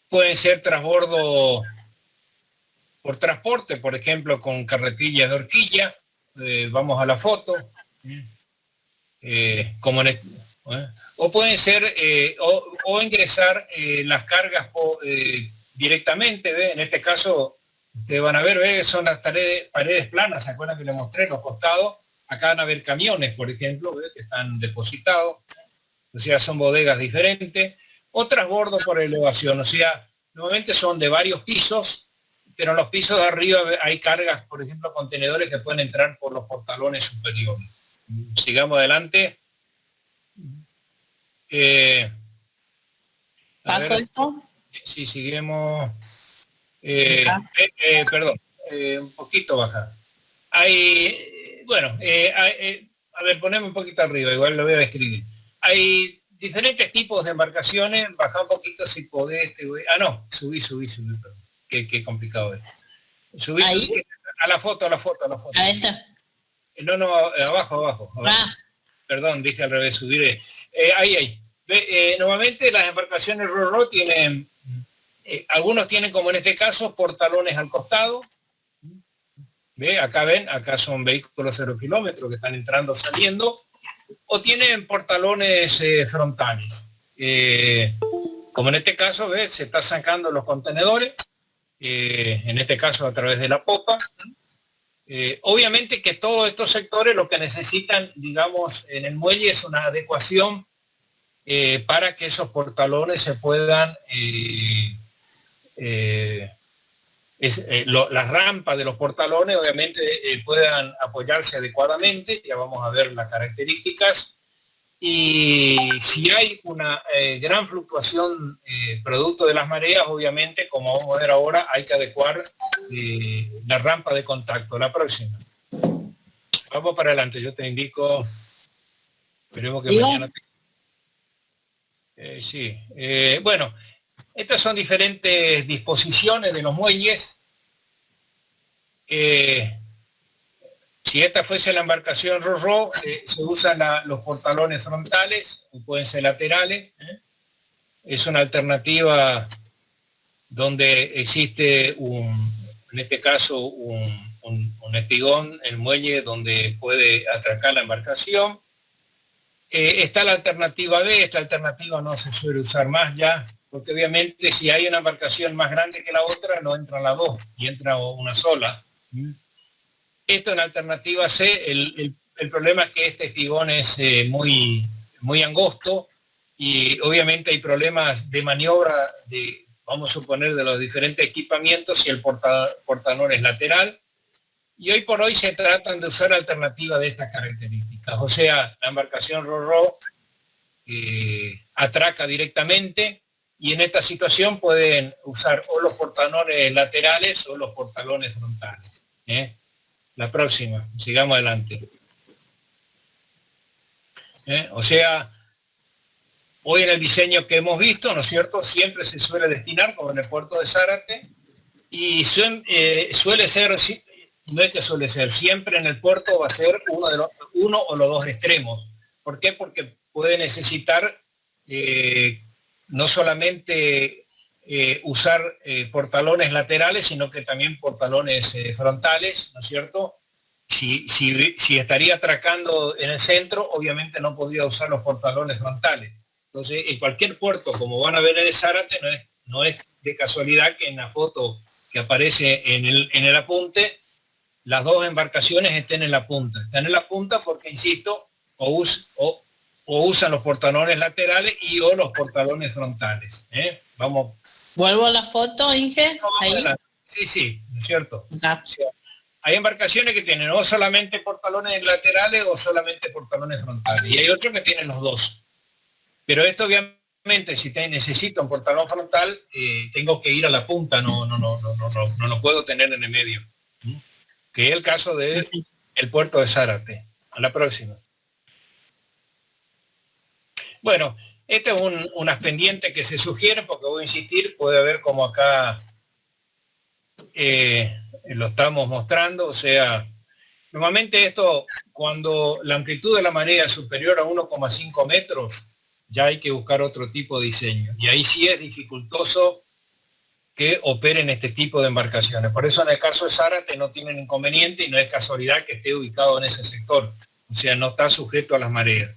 A: pueden ser transbordo por transporte, por ejemplo, con carretillas de horquilla. Vamos a la foto. Como o pueden ser o ingresar las cargas directamente, ¿ve? En este caso ustedes van a ver, son las paredes planas. ¿Se acuerdan que les mostré los costados? Acá van a ver camiones, por ejemplo, ¿ve? Que están depositados, o sea, son bodegas diferentes. O transbordo por elevación, o sea, normalmente son de varios pisos, pero en los pisos de arriba hay cargas, por ejemplo, contenedores que pueden entrar por los portalones superiores. Sigamos adelante.
B: ¿Paso esto?
A: Sí, seguimos. Perdón, un poquito baja. Hay, bueno, a ver, poneme un poquito arriba, igual lo voy a describir. Hay diferentes tipos de embarcaciones. Baja un poquito si podés. Subí, perdón. Qué complicado es. Subí a la foto.
B: A esta.
A: No, abajo. Perdón, dije al revés, subiré. Ahí. Normalmente las embarcaciones RoRo tienen, algunos tienen, como en este caso, portalones al costado. ¿Ve? Acá son vehículos 0 kilómetros que están entrando, saliendo. O tienen portalones frontales. Como en este caso, ¿ve? Se está sacando los contenedores, en este caso a través de la popa. Obviamente que todos estos sectores lo que necesitan, digamos, en el muelle es una adecuación para que esos portalones se puedan, las rampas de los portalones obviamente puedan apoyarse adecuadamente. Ya vamos a ver las características. Y si hay una gran fluctuación producto de las mareas, obviamente, como vamos a ver ahora, hay que adecuar la rampa de contacto. La próxima. Vamos para adelante, yo te indico. Esperemos que mañana... bueno, estas son diferentes disposiciones de los muelles. Si esta fuese la embarcación RoRo, se usan los portalones frontales, o pueden ser laterales. Es una alternativa donde existe en este caso, un espigón, el muelle, donde puede atracar la embarcación. Está la alternativa B. Esta alternativa no se suele usar más ya, porque obviamente si hay una embarcación más grande que la otra, no entran las dos, y entra una sola. Esto en alternativa C. El problema es que este espigón es muy angosto, y obviamente hay problemas de maniobra, vamos a suponer, de los diferentes equipamientos si el portalón es lateral. Y hoy por hoy se tratan de usar alternativas de estas características. O sea, la embarcación RoRo atraca directamente, y en esta situación pueden usar o los portalones laterales o los portalones frontales. La próxima, sigamos adelante. O sea, hoy en el diseño que hemos visto, ¿no es cierto?, siempre se suele destinar, como en el puerto de Zárate, y suele ser... No es que suele ser, siempre en el puerto va a ser uno o los dos extremos. ¿Por qué? Porque puede necesitar no solamente usar portalones laterales, sino que también portalones frontales, ¿no es cierto? Si estaría atracando en el centro, obviamente no podría usar los portalones frontales. Entonces, en cualquier puerto, como van a ver en el Zárate, No es de casualidad que en la foto que aparece en el apunte, las dos embarcaciones estén en la punta. Están en la punta porque, insisto, o usan los portalones laterales y o los portalones frontales. Vamos.
B: ¿Vuelvo a la foto, Inge? Ahí.
A: Sí, ¿no es cierto?
B: Ah.
A: O sea, hay embarcaciones que tienen o solamente portalones laterales o solamente portalones frontales. Y hay otros que tienen los dos. Pero esto obviamente, si necesito un portalón frontal, tengo que ir a la punta, no lo puedo tener en el medio. Que es el caso del puerto de Zárate. A la próxima. Bueno, este es unas pendientes que se sugieren, porque voy a insistir, puede haber como acá lo estamos mostrando, o sea, normalmente esto, cuando la amplitud de la marea es superior a 1,5 metros, ya hay que buscar otro tipo de diseño. Y ahí sí es dificultoso que operen este tipo de embarcaciones. Por eso en el caso de Zárate no tienen inconveniente y no es casualidad que esté ubicado en ese sector. O sea, no está sujeto a las mareas.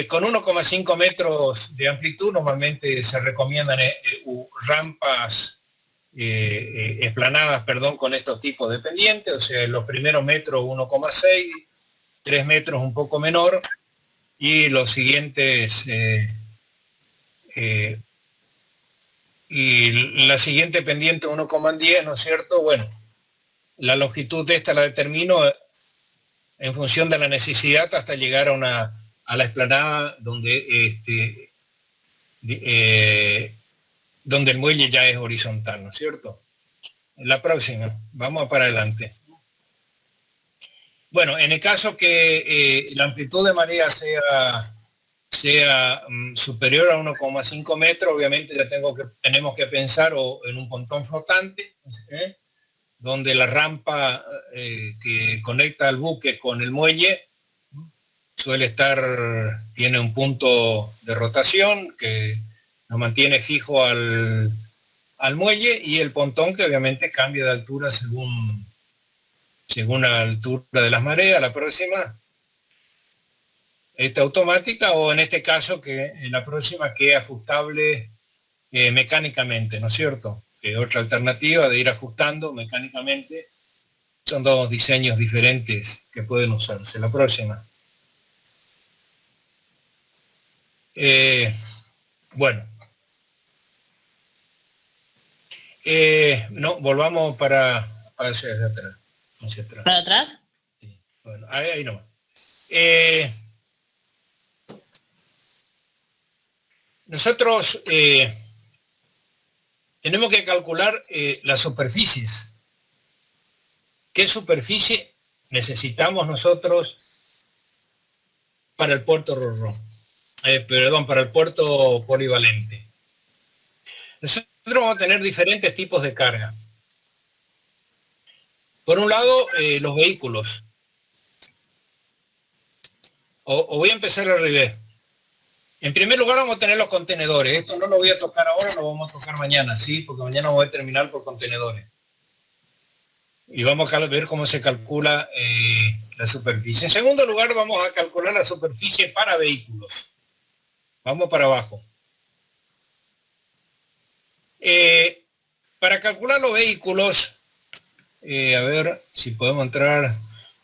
A: Con 1,5 metros de amplitud normalmente se recomiendan rampas esplanadas, con estos tipos de pendientes. O sea, en los primeros metros 1,6, 3 metros un poco menor y los siguientes... y la siguiente pendiente 1,10, ¿no es cierto? Bueno, la longitud de esta la determino en función de la necesidad hasta llegar a la explanada donde donde el muelle ya es horizontal, ¿no es cierto? La próxima, vamos para adelante. Bueno, en el caso que la amplitud de marea sea superior a 1,5 metros, obviamente ya tenemos que pensar en un pontón flotante, donde la rampa que conecta al buque con el muelle tiene un punto de rotación que nos mantiene fijo al muelle, y el pontón que obviamente cambia de altura según la altura de las mareas. La próxima. Esta automática, o en este caso que en la próxima que es ajustable mecánicamente, ¿no es cierto? Que otra alternativa de ir ajustando mecánicamente. Son dos diseños diferentes que pueden usarse. La próxima. Bueno. No, volvamos hacia atrás.
B: ¿Para atrás?
A: Sí. Bueno, ahí no. Nosotros tenemos que calcular las superficies. ¿Qué superficie necesitamos nosotros para el puerto Ro-Ro? Para el puerto polivalente. Nosotros vamos a tener diferentes tipos de carga. Por un lado, los vehículos. O voy a empezar al revés. En primer lugar vamos a tener los contenedores. Esto no lo voy a tocar ahora, lo vamos a tocar mañana, ¿sí? Porque mañana voy a terminar por contenedores. Y vamos a ver cómo se calcula la superficie. En segundo lugar vamos a calcular la superficie para vehículos. Vamos para abajo. Para calcular los vehículos, a ver si podemos entrar.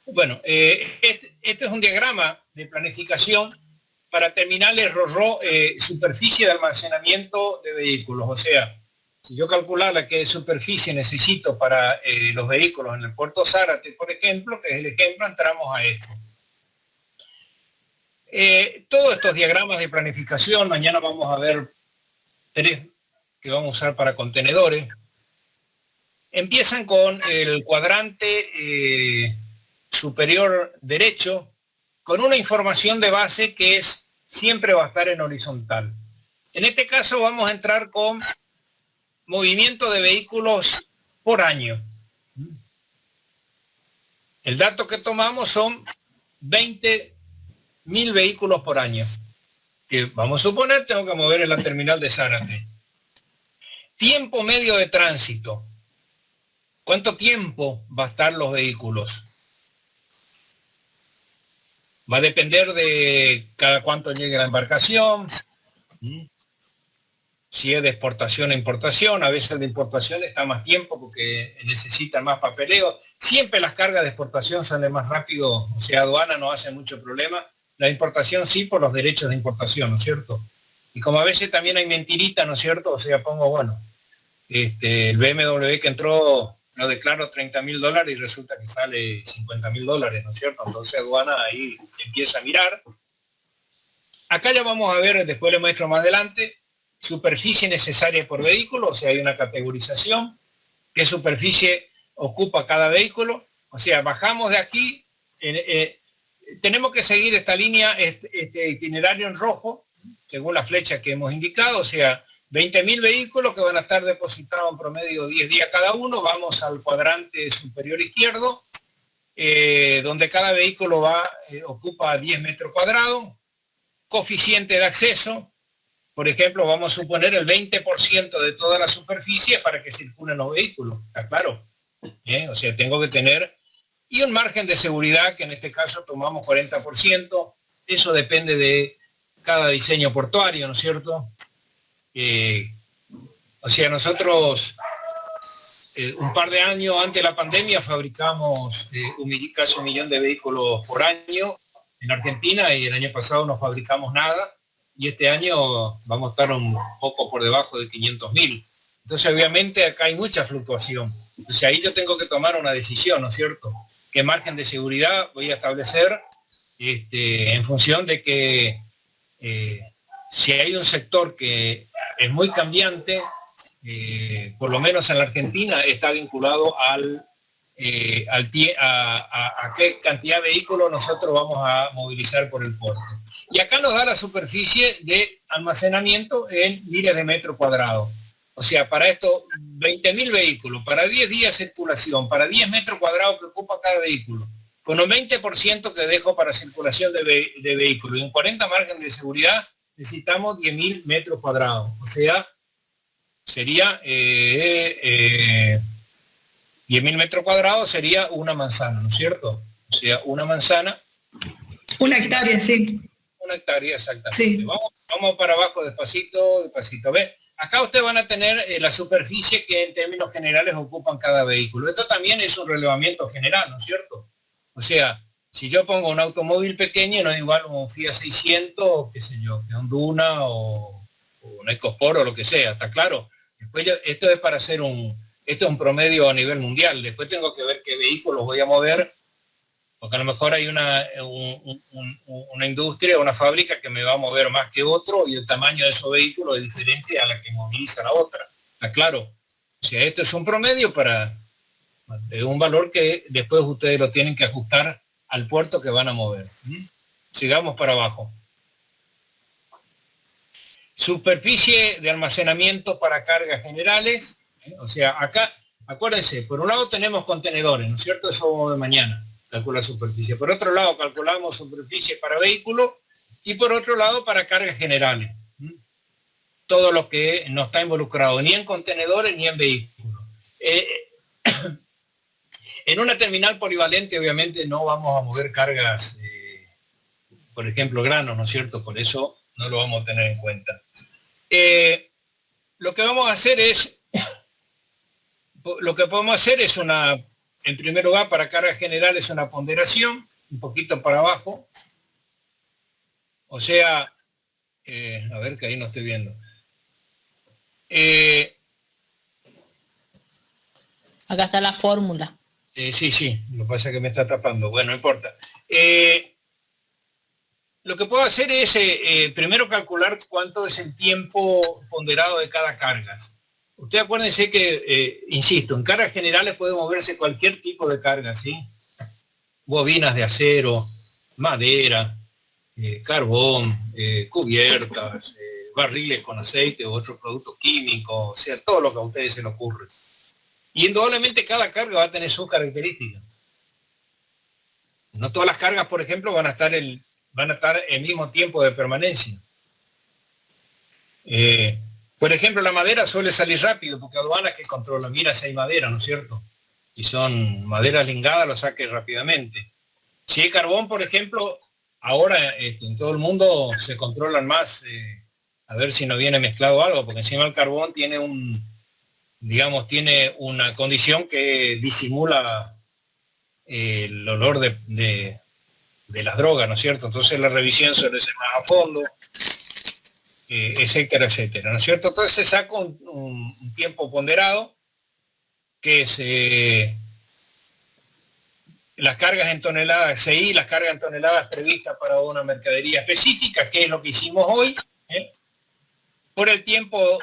A: Bueno, este es un diagrama de planificación para terminales Ro-Ro, superficie de almacenamiento de vehículos. O sea, si yo calculara qué superficie necesito para los vehículos en el puerto Zárate, por ejemplo, que es el ejemplo, entramos a esto. Todos estos diagramas de planificación, mañana vamos a ver 3 que vamos a usar para contenedores. Empiezan con el cuadrante superior derecho, con una información de base que siempre va a estar en horizontal. En este caso vamos a entrar con movimiento de vehículos por año. El dato que tomamos son 20.000 vehículos por año, que vamos a suponer tengo que mover en la terminal de Zárate. Tiempo medio de tránsito. ¿Cuánto tiempo va a estar los vehículos? Va a depender de cada cuánto llegue la embarcación. si es de exportación a importación. A veces el de importación está más tiempo porque necesitan más papeleo. Siempre las cargas de exportación salen más rápido, o sea, aduana no hace mucho problema. La importación sí, por los derechos de importación, ¿no es cierto? Y como a veces también hay mentirita, ¿no es cierto? O sea, pongo, bueno, el BMW que entró, lo declaro $30.000 y resulta que sale $50.000, ¿no es cierto? Entonces aduana ahí empieza a mirar. Acá ya vamos a ver, después le muestro más adelante, superficie necesaria por vehículo, o sea, hay una categorización, qué superficie ocupa cada vehículo, o sea, bajamos de aquí, tenemos que seguir esta línea, este itinerario en rojo, según la flecha que hemos indicado, o sea, 20.000 vehículos que van a estar depositados en promedio 10 días cada uno. Vamos al cuadrante superior izquierdo, donde cada vehículo ocupa 10 metros cuadrados. Coeficiente de acceso, por ejemplo, vamos a suponer el 20% de toda la superficie para que circulen los vehículos, ¿está claro? O sea, tengo que tener, y un margen de seguridad que en este caso tomamos 40%, eso depende de cada diseño portuario, ¿no es cierto? O sea, nosotros un par de años antes de la pandemia fabricamos casi 1 millón de vehículos por año en Argentina, y el año pasado no fabricamos nada, y este año vamos a estar un poco por debajo de 500.000. Entonces obviamente acá hay mucha fluctuación. Entonces ahí yo tengo que tomar una decisión, ¿no es cierto? ¿Qué margen de seguridad voy a establecer en función de que si hay un sector que es muy cambiante, por lo menos en la Argentina, está vinculado a qué cantidad de vehículos nosotros vamos a movilizar por el puerto. Y acá nos da la superficie de almacenamiento en miles de metros cuadrados. O sea, para esto, 20.000 vehículos, para 10 días de circulación, para 10 metros cuadrados que ocupa cada vehículo, con un 20% que dejo para circulación de vehículos y un 40% margen de seguridad, necesitamos 10.000 metros cuadrados. O sea, sería 10.000 metros cuadrados sería una manzana, ¿no es cierto? O sea, una manzana.
G: Una hectárea, sí.
A: Una hectárea, exactamente.
G: Sí.
A: Vamos para abajo despacito, despacito. ¿Ve? Acá ustedes van a tener la superficie que en términos generales ocupan cada vehículo. Esto también es un relevamiento general, ¿no es cierto? O sea, si yo pongo un automóvil pequeño, no es igual un Fiat 600, qué sé yo, que un Duna o un EcoSport o lo que sea, ¿está claro? Después esto es para hacer esto es un promedio a nivel mundial. Después tengo que ver qué vehículos voy a mover, porque a lo mejor hay una industria, una fábrica que me va a mover más que otro, y el tamaño de esos vehículos es diferente a la que moviliza la otra. ¿Está claro? O sea, esto es un promedio de un valor que después ustedes lo tienen que ajustar al puerto que van a mover. Sigamos para abajo. Superficie de almacenamiento para cargas generales. O sea, acá, acuérdense, por un lado tenemos contenedores, ¿no es cierto? Eso de mañana, calcula superficie. Por otro lado, calculamos superficie para vehículos, y por otro lado, para cargas generales. Todo lo que no está involucrado ni en contenedores ni en vehículos. En una terminal polivalente, obviamente, no vamos a mover cargas, por ejemplo, granos, ¿no es cierto? Por eso no lo vamos a tener en cuenta. Lo que vamos a hacer es, en primer lugar, para cargas generales, una ponderación, un poquito para abajo. O sea, a ver que ahí no estoy viendo.
B: Acá está la fórmula.
A: Sí, lo que pasa es que me está tapando. Bueno, no importa. Lo que puedo hacer es primero calcular cuánto es el tiempo ponderado de cada carga. Ustedes acuérdense que, insisto, en cargas generales puede moverse cualquier tipo de carga, ¿sí? Bobinas de acero, madera, carbón, cubiertas, barriles con aceite u otros productos químicos, o sea, todo lo que a ustedes se les ocurre. Y indudablemente cada carga va a tener sus características. No todas las cargas, por ejemplo, van a estar el mismo tiempo de permanencia. Por ejemplo, la madera suele salir rápido porque aduanas que controlan, mira si hay madera, ¿no es cierto? Y son maderas lingadas, lo saque rápidamente. Si hay carbón, por ejemplo, ahora en todo el mundo se controlan más a ver si no viene mezclado algo, porque encima el carbón tiene tiene una condición que disimula el olor de las drogas, ¿no es cierto? Entonces la revisión suele ser más a fondo, etcétera, etcétera, ¿no es cierto? Entonces se saca un tiempo ponderado, que es las cargas en toneladas CI, las cargas en toneladas previstas para una mercadería específica, que es lo que hicimos hoy, por el tiempo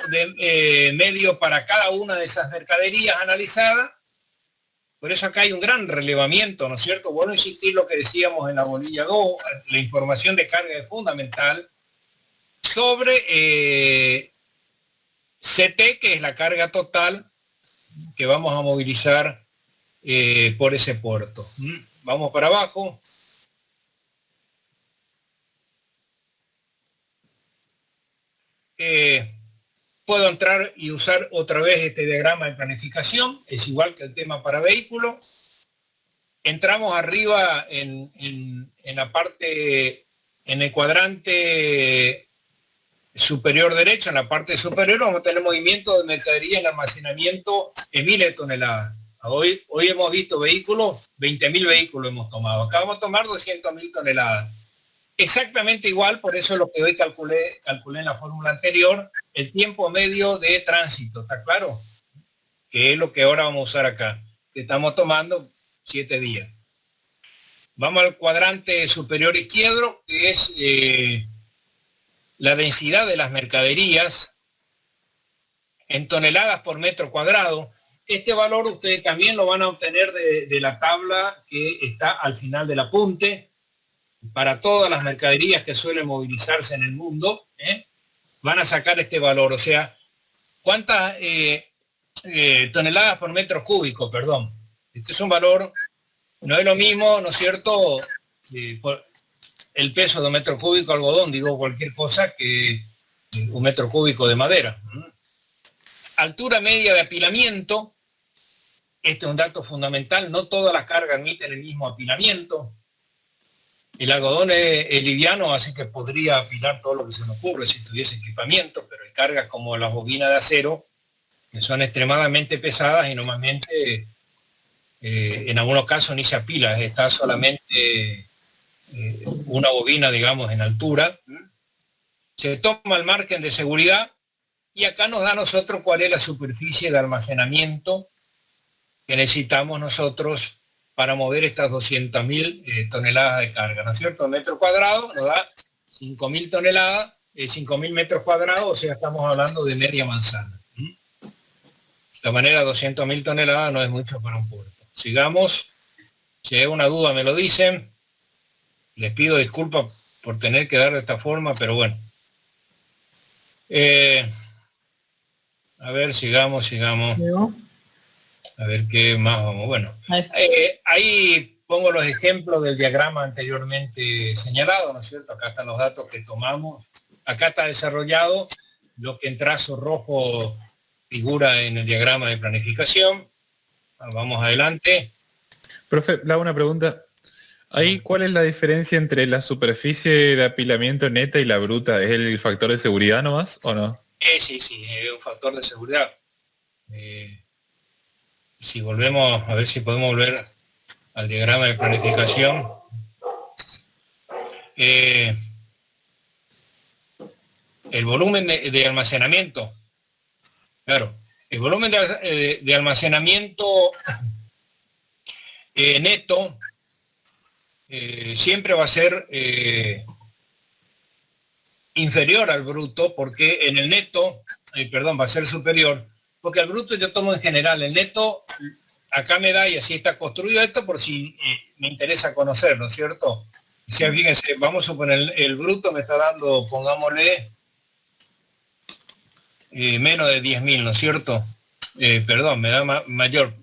A: medio para cada una de esas mercaderías analizadas. Por eso acá hay un gran relevamiento, ¿no es cierto? Bueno, insistir lo que decíamos en la bolilla 2, la información de carga es fundamental sobre CT, que es la carga total que vamos a movilizar por ese puerto. Vamos para abajo. Puedo entrar y usar otra vez este diagrama de planificación, es igual que el tema para vehículo. Entramos arriba en la parte, en el cuadrante superior derecho, en la parte superior vamos a tener movimiento de mercadería en almacenamiento en miles de toneladas. Hoy hemos visto vehículos, 20.000 vehículos hemos tomado. Acá vamos a tomar 200.000 toneladas. Exactamente igual, por eso lo que hoy calculé en la fórmula anterior, el tiempo medio de tránsito, ¿está claro? Que es lo que ahora vamos a usar acá, que estamos tomando 7 días. Vamos al cuadrante superior izquierdo, que es la densidad de las mercaderías en toneladas por metro cuadrado. Este valor ustedes también lo van a obtener de la tabla que está al final del apunte. Para todas las mercaderías que suelen movilizarse en el mundo, van a sacar este valor, o sea, cuántas toneladas por metro cúbico, perdón. Este es un valor, no es lo mismo, ¿no es cierto?, el peso de un metro cúbico de algodón, digo cualquier cosa, que un metro cúbico de madera. Altura media de apilamiento, este es un dato fundamental, no todas las cargas admiten el mismo apilamiento. El algodón es liviano, así que podría apilar todo lo que se me ocurre si tuviese equipamiento, pero hay cargas como las bobinas de acero, que son extremadamente pesadas y normalmente en algunos casos ni se apila, está solamente una bobina, digamos, en altura. Se toma el margen de seguridad y acá nos da a nosotros cuál es la superficie de almacenamiento que necesitamos nosotros para mover estas 200.000 toneladas de carga, ¿no es cierto? Metro cuadrado nos da 5.000 toneladas, 5.000 metros cuadrados, o sea, estamos hablando de media manzana. De esta manera, 200.000 toneladas no es mucho para un puerto. Sigamos. Si hay una duda me lo dicen. Les pido disculpas por tener que dar de esta forma, pero bueno. A ver, sigamos. A ver qué más vamos. Bueno, ahí pongo los ejemplos del diagrama anteriormente señalado, ¿no es cierto? Acá están los datos que tomamos. Acá está desarrollado lo que en trazo rojo figura en el diagrama de planificación. Vamos adelante.
L: Profe, le hago una pregunta. Ahí, ¿cuál es la diferencia entre la superficie de apilamiento neta y la bruta? ¿Es el factor de seguridad nomás o no?
A: Sí, es un factor de seguridad. Si volvemos, a ver si podemos volver al diagrama de planificación. El volumen de almacenamiento. Claro, el volumen de almacenamiento neto siempre va a ser inferior al bruto, porque en el neto, va a ser superior, porque al bruto yo tomo en general, el neto acá me da, y así está construido esto por si me interesa conocerlo, ¿cierto? O sea, fíjense, vamos a suponer, el bruto me está dando, pongámosle, menos de 10.000, ¿no es cierto? Me da mayor.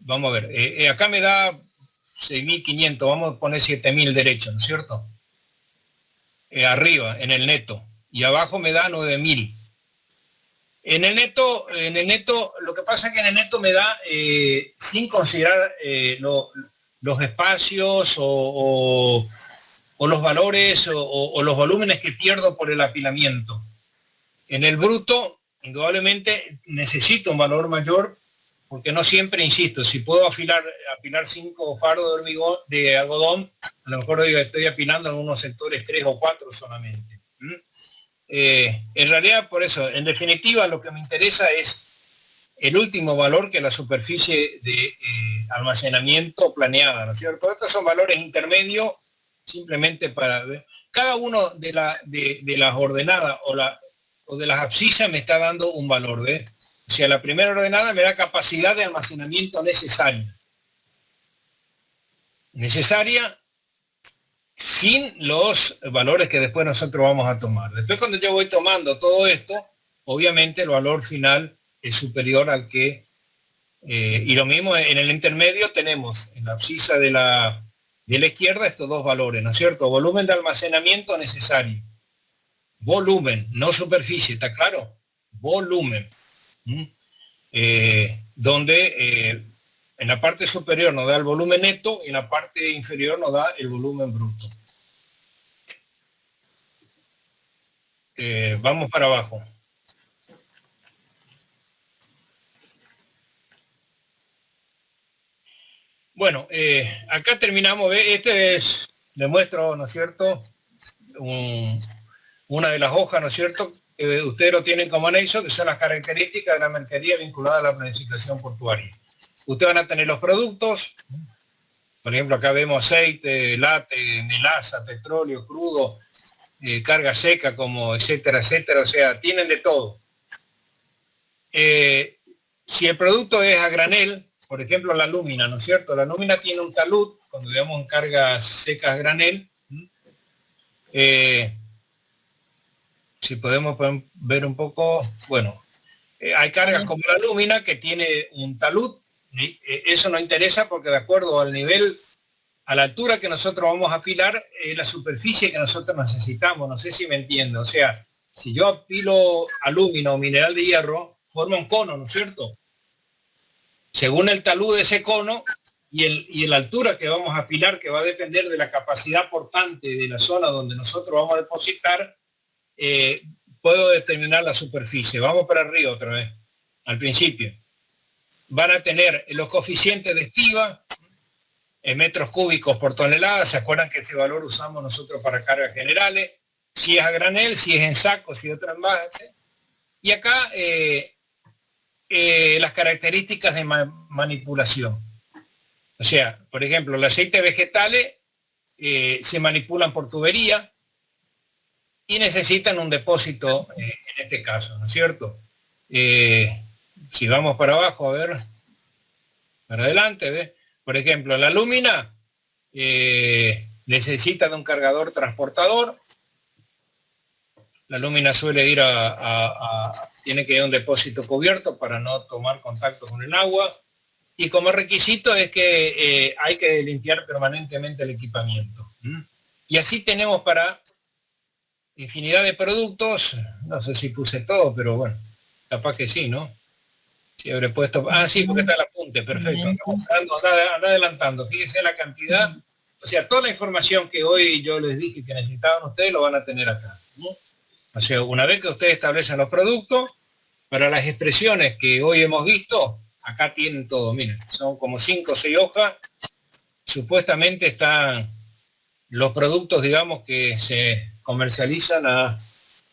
A: Vamos a ver, acá me da 6.500, vamos a poner 7.000 derechos, ¿no es cierto? Arriba, en el neto, y abajo me da 9.000. En el neto, lo que pasa es que en el neto me da, sin considerar los espacios o o los valores o los volúmenes que pierdo por el apilamiento. En el bruto, indudablemente necesito un valor mayor, porque no siempre, insisto, si puedo apilar 5 fardos de hormigón, de algodón, a lo mejor estoy apilando en algunos sectores 3 o 4 solamente. En realidad, por eso, en definitiva, lo que me interesa es el último valor, que es la superficie de almacenamiento planeada, ¿no es cierto? Estos son valores intermedios, simplemente para ver. Cada uno de las ordenadas o de las abscisas me está dando un valor, ¿ves? O sea, la primera ordenada me da capacidad de almacenamiento necesaria sin los valores que después nosotros vamos a tomar. Después, cuando yo voy tomando todo esto, obviamente el valor final es superior al que... y lo mismo en el intermedio tenemos en la abscisa de la izquierda estos dos valores, ¿no es cierto? Volumen de almacenamiento necesario. Volumen, no superficie, ¿está claro? Volumen. Donde en la parte superior nos da el volumen neto y en la parte inferior nos da el volumen bruto. Vamos para abajo. Bueno, acá terminamos. Le muestro, ¿no es cierto? Una de las hojas, ¿no es cierto? Ustedes lo tienen como anexo, que son las características de la mercadería vinculada a la planificación portuaria. Ustedes van a tener los productos, por ejemplo, acá vemos aceite, late, melaza, petróleo crudo, carga seca, como etcétera, etcétera, o sea, tienen de todo. Si el producto es a granel, por ejemplo, la lúmina, ¿no es cierto? La lúmina tiene un talud, cuando digamos en cargas secas a granel, si podemos ver un poco, bueno, hay cargas como la lúmina que tiene un talud, eso nos interesa porque de acuerdo al nivel, a la altura que nosotros vamos a apilar, la superficie que nosotros necesitamos, no sé si me entiendo, o sea, si yo apilo alúmina o mineral de hierro, forma un cono, ¿no es cierto? Según el talud de ese cono y la altura que vamos a apilar, que va a depender de la capacidad portante de la zona donde nosotros vamos a depositar, puedo determinar la superficie. Vamos para arriba otra vez, al principio. Van a tener los coeficientes de estiva en metros cúbicos por tonelada. ¿Se acuerdan que ese valor usamos nosotros para cargas generales? Si es a granel, si es en saco, si es otro envase. Y acá las características de manipulación. O sea, por ejemplo, los aceites vegetales se manipulan por tubería y necesitan un depósito en este caso, ¿no es cierto? Si vamos para abajo, a ver, para adelante, ¿ves? Por ejemplo, la lúmina necesita de un cargador transportador. La lúmina suele ir tiene que ir a un depósito cubierto para no tomar contacto con el agua. Y como requisito es que hay que limpiar permanentemente el equipamiento. Y así tenemos para infinidad de productos. No sé si puse todo, pero bueno, capaz que sí, ¿no? Si habré puesto... Ah, sí, porque está el apunte, perfecto. Anda adelantando. Fíjense la cantidad. O sea, toda la información que hoy yo les dije que necesitaban ustedes lo van a tener acá, ¿no? O sea, una vez que ustedes establecen los productos, para las expresiones que hoy hemos visto, acá tienen todo. Miren, son como 5 o 6 hojas. Supuestamente están los productos, digamos, que se comercializan a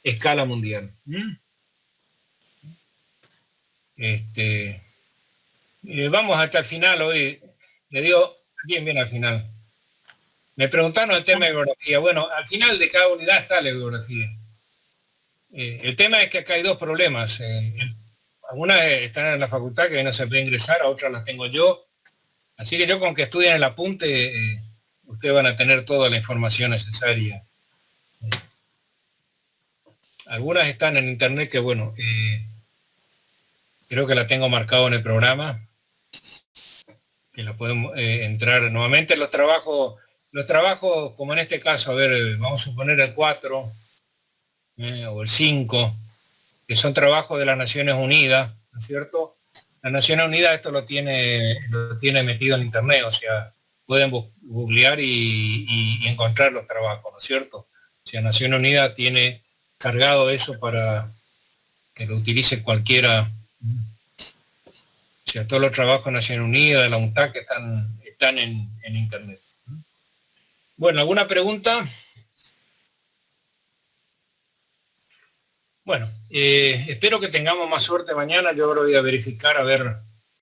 A: escala mundial. Vamos hasta el final hoy. Le digo bien al final. Me preguntaron el tema de bibliografía. Bueno, al final de cada unidad está la bibliografía. El tema es que acá hay dos problemas. Algunas están en la facultad que no se puede ingresar, a otras las tengo yo. Así que yo con que estudien el apunte, ustedes van a tener toda la información necesaria. Algunas están en internet que, bueno, creo que la tengo marcado en el programa, que la podemos entrar nuevamente. Los trabajos, como en este caso, a ver, vamos a suponer el 4 o el 5, que son trabajos de las Naciones Unidas, ¿no es cierto? Las Naciones Unidas esto lo tiene metido en internet, o sea, pueden googlear y encontrar los trabajos, ¿no es cierto? O sea, Naciones Unidas tiene cargado eso para que lo utilice cualquiera. O sea, todos los trabajos de Naciones Unidas, de la UNTAC, están en internet. Bueno, ¿alguna pregunta? Bueno, espero que tengamos más suerte mañana. Yo ahora voy a verificar a ver